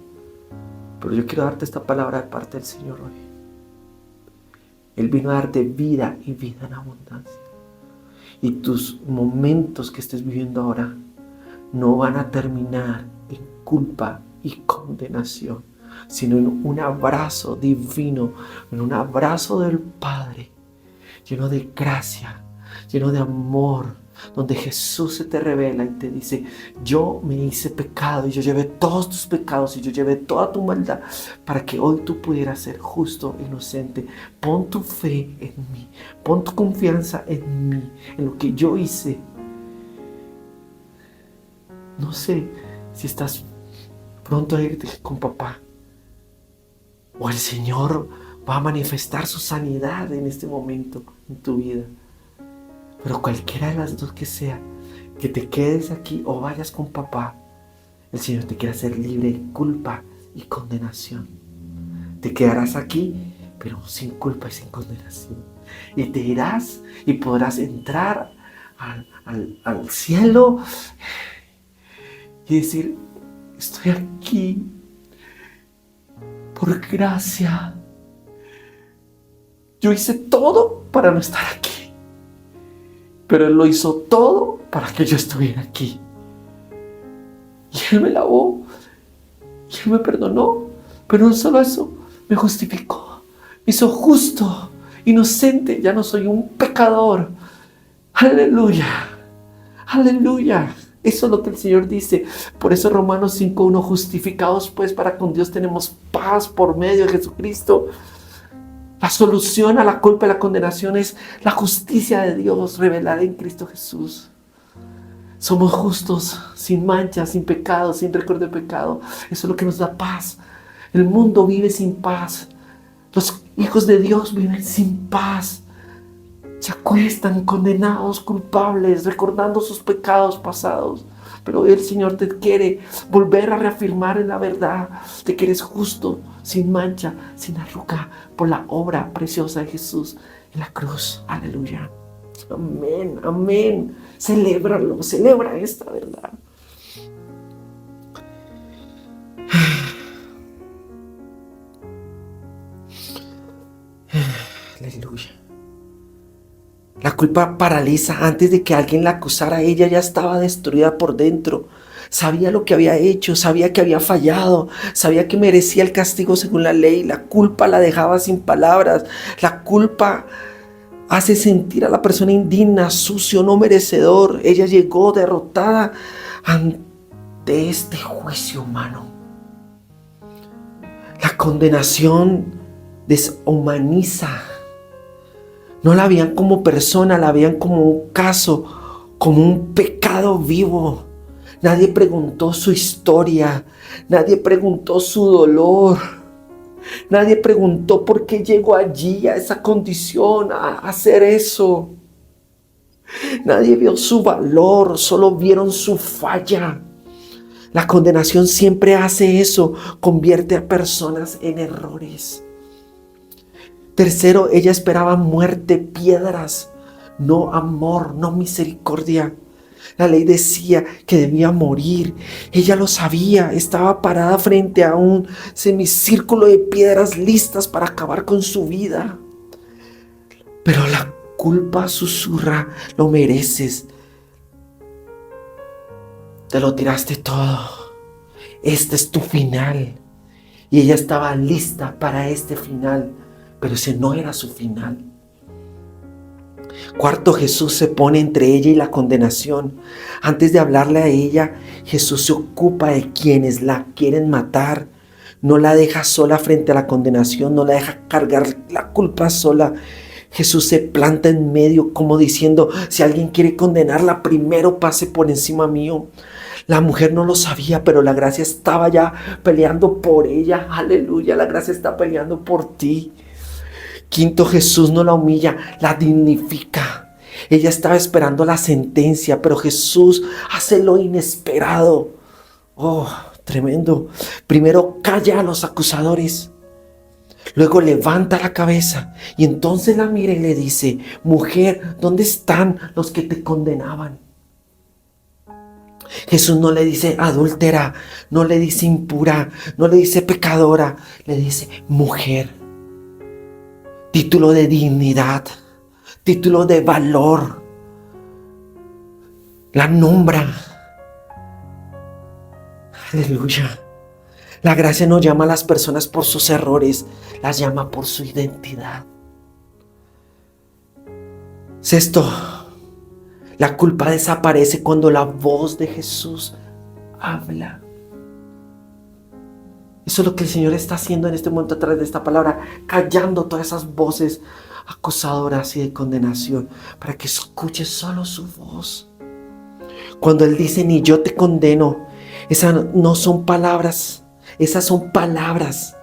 Pero yo quiero darte esta palabra de parte del Señor hoy. Él vino a darte vida y vida en abundancia. Y tus momentos que estés viviendo ahora no van a terminar en culpa y condenación, sino en un abrazo divino, en un abrazo del Padre, lleno de gracia, lleno de amor, donde Jesús se te revela y te dice: yo me hice pecado y yo llevé todos tus pecados y yo llevé toda tu maldad para que hoy tú pudieras ser justo, inocente. Pon tu fe en mí, pon tu confianza en mí, en lo que yo hice. No sé si estás pronto a irte con papá, o el Señor va a manifestar su sanidad en este momento en tu vida. Pero cualquiera de las dos que sea, que te quedes aquí o vayas con papá, el Señor te quiere hacer libre de culpa y condenación. Te quedarás aquí, pero sin culpa y sin condenación. Y te irás y podrás entrar al cielo y decir: estoy aquí por gracia. Yo hice todo para no estar aquí, pero Él lo hizo todo para que yo estuviera aquí. Y Él me lavó, y Él me perdonó, pero no solo eso, me justificó, me hizo justo, inocente. Ya no soy un pecador. Aleluya, aleluya. Eso es lo que el Señor dice. Por eso Romanos 5:1: justificados pues para con Dios tenemos paz por medio de Jesucristo. La solución a la culpa y la condenación es la justicia de Dios revelada en Cristo Jesús. Somos justos, sin mancha, sin pecado, sin recuerdo de pecado. Eso es lo que nos da paz. El mundo vive sin paz. Los hijos de Dios viven sin paz. Se acuestan condenados, culpables, recordando sus pecados pasados. Pero hoy el Señor te quiere volver a reafirmar en la verdad de que eres justo, sin mancha, sin arruga, por la obra preciosa de Jesús en la cruz. Aleluya. Amén, amén. Celébralo, celebra esta verdad. Aleluya. La culpa paraliza. Antes de que alguien la acusara, ella ya estaba destruida por dentro. Sabía lo que había hecho, sabía que había fallado, sabía que merecía el castigo según la ley. La culpa la dejaba sin palabras. La culpa hace sentir a la persona indigna, sucio, no merecedor. Ella llegó derrotada ante este juicio humano. La condenación deshumaniza. No la veían como persona, la veían como un caso, como un pecado vivo. Nadie preguntó su historia, nadie preguntó su dolor, nadie preguntó por qué llegó allí a esa condición, a hacer eso. Nadie vio su valor, solo vieron su falla. La condenación siempre hace eso, convierte a personas en errores. Tercero, ella esperaba muerte, piedras, no amor, no misericordia. La ley decía que debía morir. Ella lo sabía, estaba parada frente a un semicírculo de piedras listas para acabar con su vida. Pero la culpa susurra, lo mereces. Te lo tiraste todo. Este es tu final. Y ella estaba lista para este final. Pero ese no era su final. Cuarto, Jesús se pone entre ella y la condenación. Antes de hablarle a ella, Jesús se ocupa de quienes la quieren matar. No la deja sola frente a la condenación, no la deja cargar la culpa sola. Jesús se planta en medio como diciendo, si alguien quiere condenarla, primero pase por encima mío. La mujer no lo sabía, pero la gracia estaba ya peleando por ella. Aleluya, la gracia está peleando por ti. Quinto, Jesús no la humilla, la dignifica. Ella estaba esperando la sentencia, pero Jesús hace lo inesperado. Oh, tremendo. Primero calla a los acusadores. Luego levanta la cabeza y entonces la mira y le dice, mujer, ¿dónde están los que te condenaban? Jesús no le dice adúltera, no le dice impura, no le dice pecadora, le dice mujer. Título de dignidad, título de valor. La nombra. Aleluya. La gracia no llama a las personas por sus errores, las llama por su identidad. Sexto, la culpa desaparece cuando la voz de Jesús habla. Eso es lo que el Señor está haciendo en este momento a través de esta palabra, callando todas esas voces acusadoras y de condenación, para que escuches solo su voz. Cuando Él dice, ni yo te condeno, esas no son palabras, esas son palabras.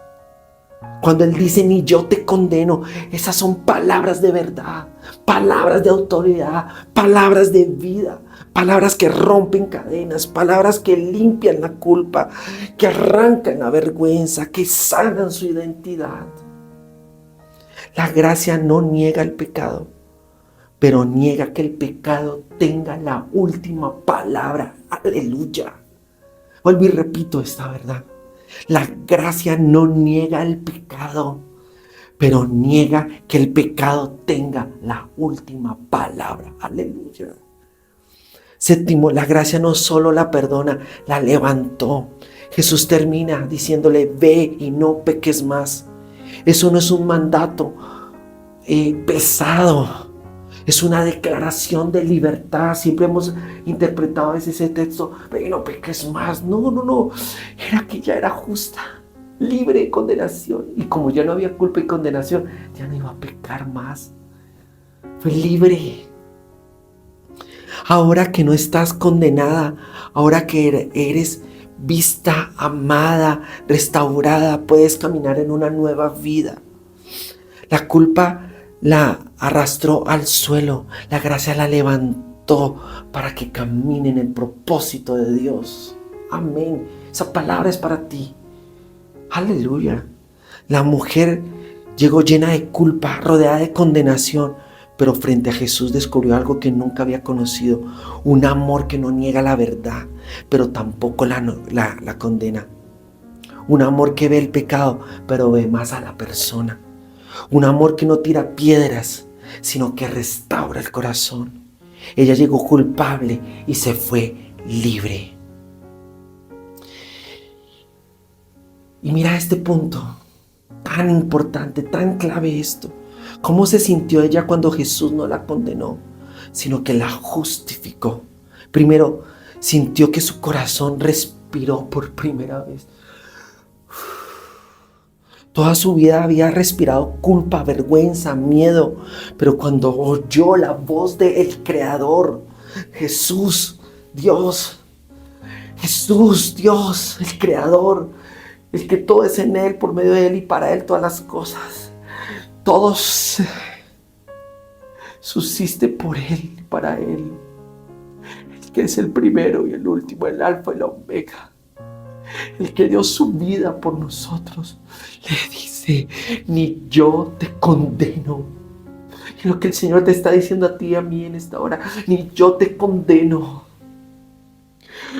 Cuando Él dice, ni yo te condeno, esas son palabras de verdad, palabras de autoridad, palabras de vida, palabras que rompen cadenas, palabras que limpian la culpa, que arrancan la vergüenza, que sanan su identidad. La gracia no niega el pecado, pero niega que el pecado tenga la última palabra. Aleluya. Vuelvo y repito esta verdad. La gracia no niega el pecado, pero niega que el pecado tenga la última palabra. Aleluya. Séptimo, la gracia no solo la perdona, la levantó. Jesús termina diciéndole, ve y no peques más. Eso no es un mandato pesado. Es una declaración de libertad. Siempre hemos interpretado a veces ese texto, ve y no peques más. No. Era que ya era justa, libre de condenación. Y como ya no había culpa y condenación, ya no iba a pecar más. Fue libre. Ahora que no estás condenada, ahora que eres vista, amada, restaurada, puedes caminar en una nueva vida. La culpa la arrastró al suelo, la gracia la levantó para que camine en el propósito de Dios. Amén. Esa palabra es para ti. Aleluya. La mujer llegó llena de culpa, rodeada de condenación, pero frente a Jesús descubrió algo que nunca había conocido: un amor que no niega la verdad, pero tampoco la condena. Un amor que ve el pecado, pero ve más a la persona. Un amor que no tira piedras, sino que restaura el corazón. Ella llegó culpable y se fue libre. Y mira este punto, tan importante, tan clave esto. ¿Cómo se sintió ella cuando Jesús no la condenó, sino que la justificó? Primero, sintió que su corazón respiró por primera vez. Toda su vida había respirado culpa, vergüenza, miedo, pero cuando oyó la voz del Creador, Jesús, Dios, el Creador, el que todo es en Él, por medio de Él y para Él todas las cosas, todos subsiste por Él, para Él, el que es el primero y el último, el alfa y el omega, el que dio su vida por nosotros. Le dice: ni yo te condeno. Y lo que el Señor te está diciendo a ti y a mí en esta hora: ni yo te condeno.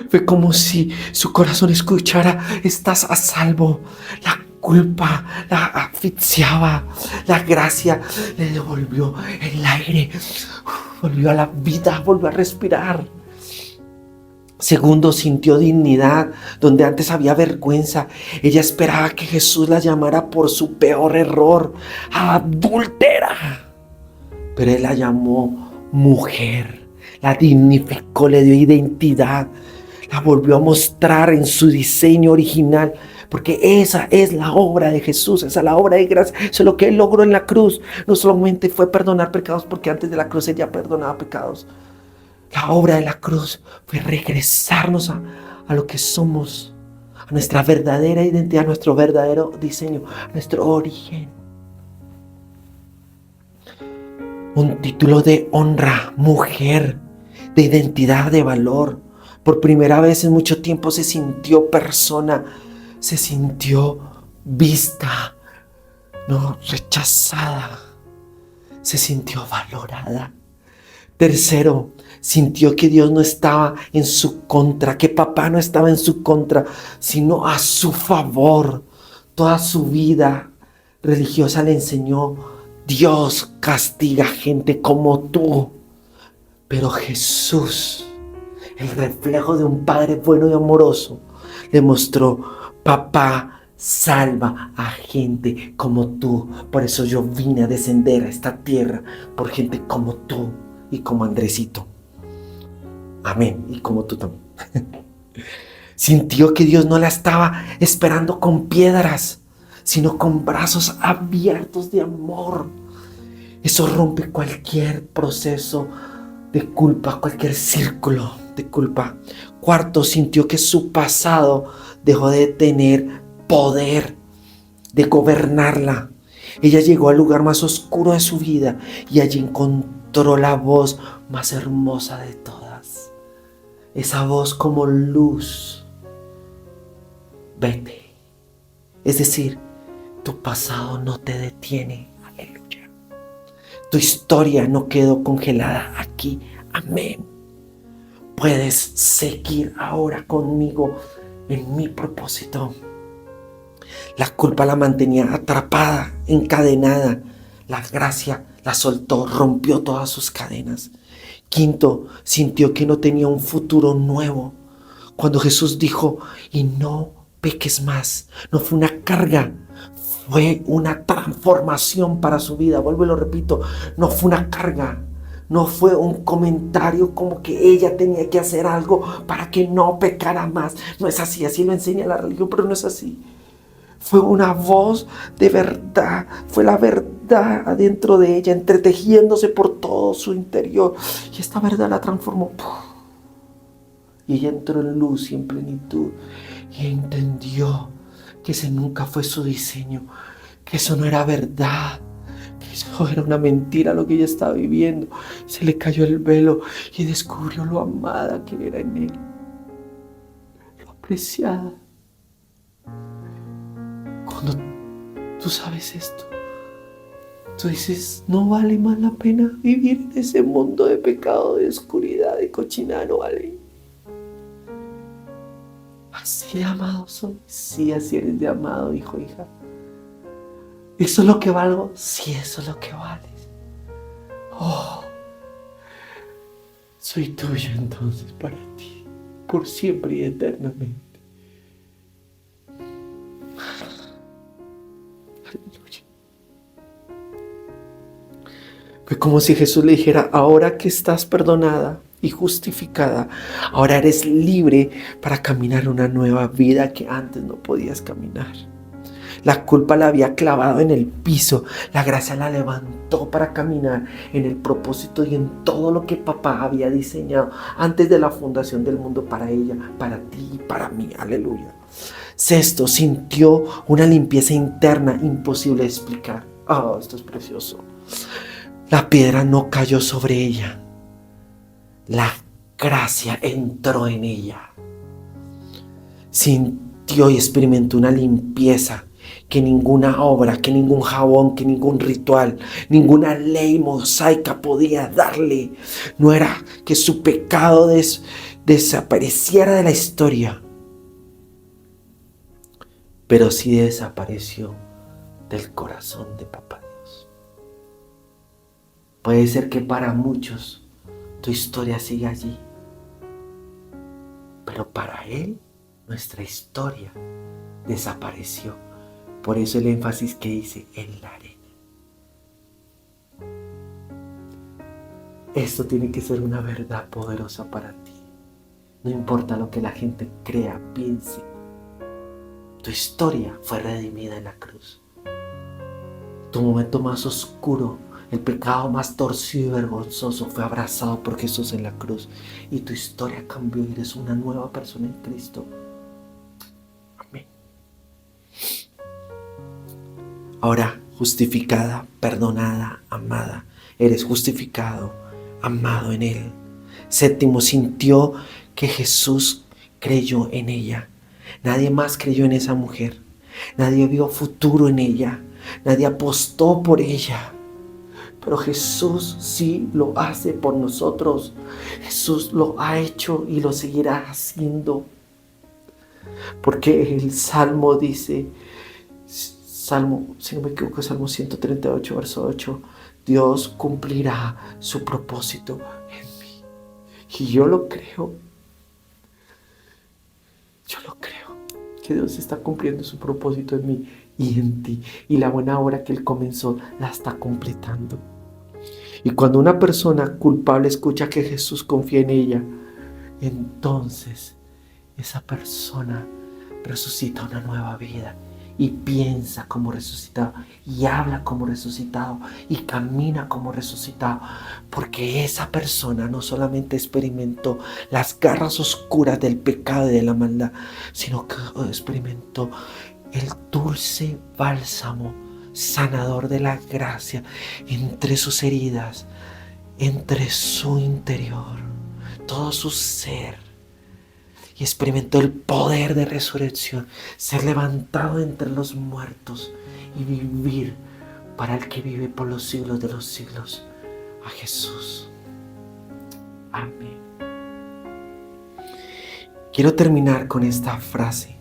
Fue como si su corazón escuchara: estás a salvo. La culpa la asfixiaba, la gracia le devolvió el aire, volvió a la vida, volvió a respirar. Segundo, sintió dignidad donde antes había vergüenza. Ella esperaba que Jesús la llamara por su peor error: adúltera. Pero Él la llamó mujer, la dignificó, le dio identidad, la volvió a mostrar en su diseño original, porque esa es la obra de Jesús, esa es la obra de gracia, eso es lo que Él logró en la cruz. No solamente fue perdonar pecados, porque antes de la cruz Él ya perdonaba pecados. La obra de la cruz fue regresarnos a lo que somos, a nuestra verdadera identidad, a nuestro verdadero diseño, a nuestro origen. Un título de honra, mujer, de identidad, de valor. Por primera vez en mucho tiempo se sintió persona, se sintió vista, no rechazada, se sintió valorada. Tercero, sintió que Dios no estaba en su contra, que papá no estaba en su contra, sino a su favor. Toda su vida religiosa le enseñó: Dios castiga gente como tú. Pero Jesús, el reflejo de un Padre bueno y amoroso, le mostró: papá salva a gente como tú. Por eso yo vine a descender a esta tierra, por gente como tú y como Andresito. Amén. Y como tú también. Sintió que Dios no la estaba esperando con piedras, sino con brazos abiertos de amor. Eso rompe cualquier proceso de culpa, cualquier círculo de culpa. Cuarto, sintió que su pasado dejó de tener poder de gobernarla. Ella llegó al lugar más oscuro de su vida y allí encontró la voz más hermosa de todas. Esa voz como luz: vete. Es decir, tu pasado no te detiene. Aleluya. Tu historia no quedó congelada aquí. Amén. Puedes seguir ahora conmigo en mi propósito. La culpa la mantenía atrapada, encadenada. La gracia la soltó, rompió todas sus cadenas. Quinto, sintió que no tenía un futuro nuevo. Cuando Jesús dijo: y no peques más, no fue una carga, fue una transformación para su vida. Vuelvo y lo repito, no fue una carga, no fue un comentario como que ella tenía que hacer algo para que no pecara más. No es así, así lo enseña la religión, pero no es así. Fue una voz de verdad, fue la verdad adentro de ella, entretejiéndose por todo su interior. Y esta verdad la transformó. Y ella entró en luz y en plenitud. Y entendió que ese nunca fue su diseño, que eso no era verdad, que eso era una mentira lo que ella estaba viviendo. Se le cayó el velo y descubrió lo amada que era en él, lo apreciada. Cuando tú sabes esto, tú dices, no vale más la pena vivir en ese mundo de pecado, de oscuridad, de cochinada, no vale. Así de amado soy. Sí, así eres de amado, hijo, hija. ¿Eso es lo que valgo? Sí, eso es lo que vales. Oh, soy tuyo entonces para ti, por siempre y eternamente. Aleluya. Fue como si Jesús le dijera, ahora que estás perdonada y justificada, ahora eres libre para caminar una nueva vida que antes no podías caminar. La culpa la había clavado en el piso, la gracia la levantó para caminar en el propósito y en todo lo que papá había diseñado antes de la fundación del mundo para ella, para ti y para mí. Aleluya. Sexto, sintió una limpieza interna imposible de explicar. Oh, esto es precioso. La piedra no cayó sobre ella. La gracia entró en ella. Sintió y experimentó una limpieza que ninguna obra, que ningún jabón, que ningún ritual, ninguna ley mosaica podía darle. No era que su pecado desapareciera de la historia, pero sí desapareció del corazón de Papá Dios. Puede ser que para muchos tu historia sigue allí, pero para Él nuestra historia desapareció. Por eso el énfasis que dice en la arena. Esto tiene que ser una verdad poderosa para ti. No importa lo que la gente crea, piense. Tu historia fue redimida en la cruz. Tu momento más oscuro, el pecado más torcido y vergonzoso fue abrazado por Jesús en la cruz. Y tu historia cambió y eres una nueva persona en Cristo. Amén. Ahora, justificada, perdonada, amada. Eres justificado, amado en Él. Séptimo, sintió que Jesús creyó en ella. Nadie más creyó en esa mujer. Nadie vio futuro en ella. Nadie apostó por ella. Pero Jesús sí lo hace por nosotros. Jesús lo ha hecho y lo seguirá haciendo. Porque el Salmo dice, si no me equivoco, Salmo 138, verso 8, Dios cumplirá su propósito en mí. Y yo lo creo. Yo lo creo. Que Dios está cumpliendo su propósito en mí y en ti. Y la buena obra que Él comenzó la está completando. Y cuando una persona culpable escucha que Jesús confía en ella, entonces esa persona resucita una nueva vida. Y piensa como resucitado, y habla como resucitado, y camina como resucitado. Porque esa persona no solamente experimentó las garras oscuras del pecado y de la maldad, sino que experimentó el dulce bálsamo sanador de la gracia entre sus heridas, entre su interior, todo su ser. Y experimentó el poder de resurrección, ser levantado entre los muertos y vivir para el que vive por los siglos de los siglos, a Jesús. Amén. Quiero terminar con esta frase.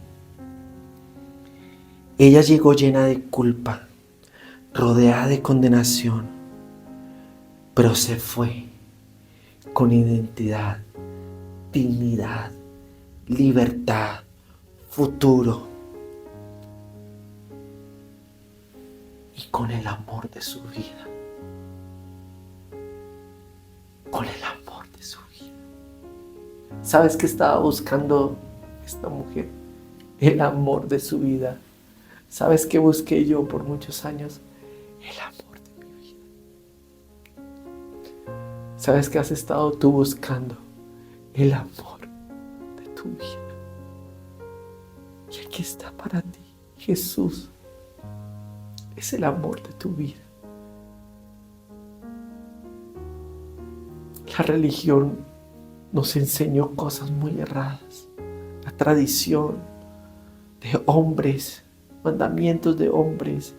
Ella llegó llena de culpa, rodeada de condenación, pero se fue con identidad, dignidad, libertad, futuro y con el amor de su vida. Con el amor de su vida. ¿Sabes qué estaba buscando esta mujer? El amor de su vida. ¿Sabes qué busqué yo por muchos años? El amor de mi vida. ¿Sabes qué has estado tú buscando? El amor tu vida. Y aquí está para ti. Jesús es el amor de tu vida. La religión nos enseñó cosas muy erradas. La tradición de hombres, mandamientos de hombres.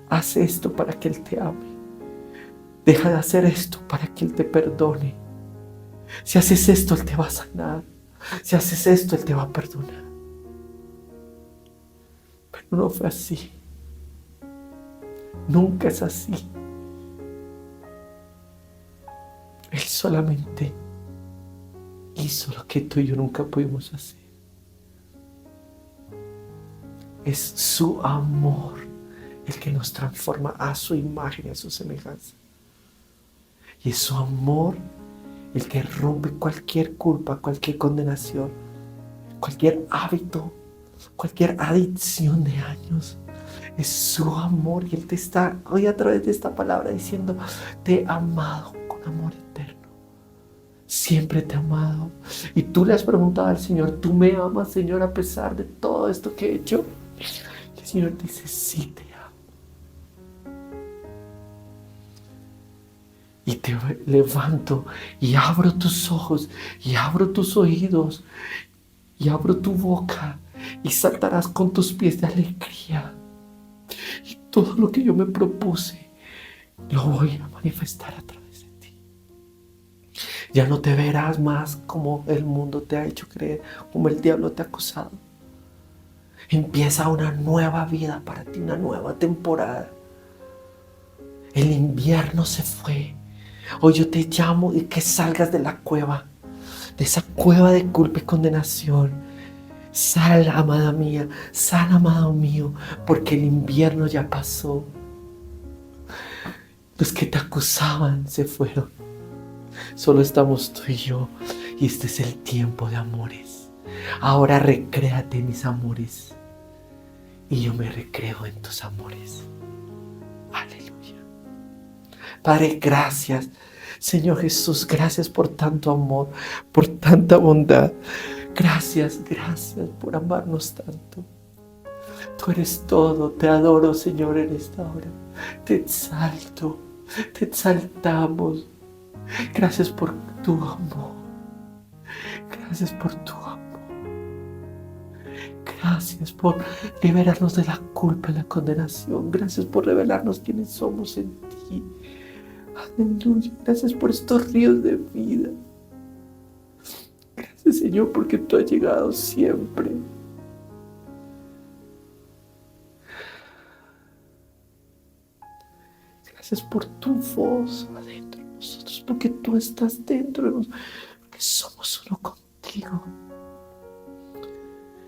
Haz esto para que Él te ame. Deja de hacer esto para que Él te perdone. Si haces esto, Él te va a sanar. Si haces esto, Él te va a perdonar. Pero no fue así. Nunca es así. Él solamente hizo lo que tú y yo nunca pudimos hacer. Es su amor el que nos transforma a su imagen y a su semejanza. Y es su amor el que rompe cualquier culpa, cualquier condenación, cualquier hábito, cualquier adicción de años. Es su amor y Él te está hoy a través de esta palabra diciendo: te he amado con amor eterno. Siempre te he amado. Y tú le has preguntado al Señor: ¿tú me amas, Señor, a pesar de todo esto que he hecho? Y el Señor dice: sí, te amo. Y te levanto y abro tus ojos y abro tus oídos y abro tu boca y saltarás con tus pies de alegría. Y todo lo que yo me propuse lo voy a manifestar a través de ti. Ya no te verás más como el mundo te ha hecho creer, como el diablo te ha acusado. Empieza una nueva vida para ti, una nueva temporada. El invierno se fue. Hoy yo te llamo y que salgas de la cueva, de esa cueva de culpa y condenación. Sal, amada mía, sal, amado mío, porque el invierno ya pasó. Los que te acusaban se fueron. Solo estamos tú y yo, y este es el tiempo de amores. Ahora recréate en mis amores, y yo me recreo en tus amores. Aleluya. Padre, gracias. Señor Jesús, gracias por tanto amor, por tanta bondad. Gracias por amarnos tanto. Tú eres todo, te adoro, Señor, en esta hora. Te exalto, te exaltamos. Gracias por tu amor. Gracias por tu amor. Gracias por liberarnos de la culpa y la condenación. Gracias por revelarnos quiénes somos en ti. Aleluya. Gracias por estos ríos de vida. Gracias, Señor, porque tú has llegado siempre. Gracias por tu voz adentro de nosotros, porque tú estás dentro de nosotros, porque somos uno contigo.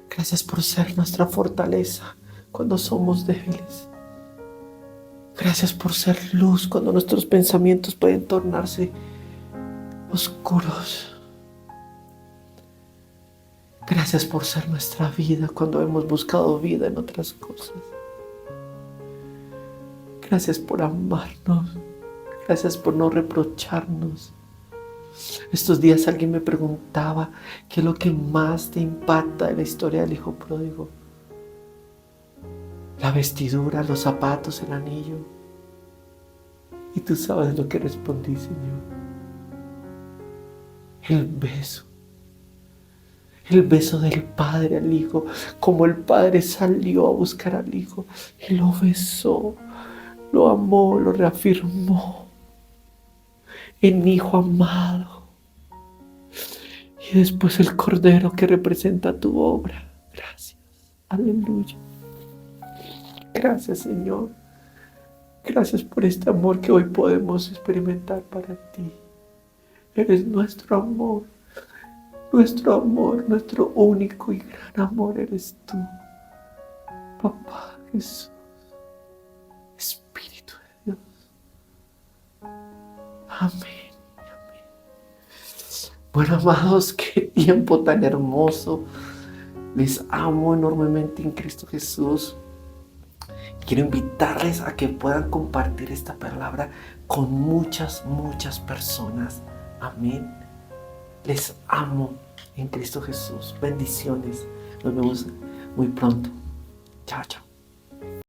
Gracias por ser nuestra fortaleza cuando somos débiles. Gracias por ser luz cuando nuestros pensamientos pueden tornarse oscuros. Gracias por ser nuestra vida cuando hemos buscado vida en otras cosas. Gracias por amarnos. Gracias por no reprocharnos. Estos días alguien me preguntaba qué es lo que más te impacta de la historia del hijo pródigo. La vestidura, los zapatos, el anillo. Y tú sabes lo que respondí, Señor. El beso. El beso del padre al hijo. Como el padre salió a buscar al hijo y lo besó, lo amó, lo reafirmó en hijo amado. Y después el cordero que representa tu obra. Gracias. Aleluya. Gracias, Señor. Gracias por este amor que hoy podemos experimentar para ti. Eres nuestro amor, nuestro único y gran amor eres tú. Papá Jesús, Espíritu de Dios. Amén. Amén. Bueno, amados, qué tiempo tan hermoso. Les amo enormemente en Cristo Jesús. Quiero invitarles a que puedan compartir esta palabra con muchas personas. Amén. Les amo en Cristo Jesús. Bendiciones. Nos vemos muy pronto. Chao, chao.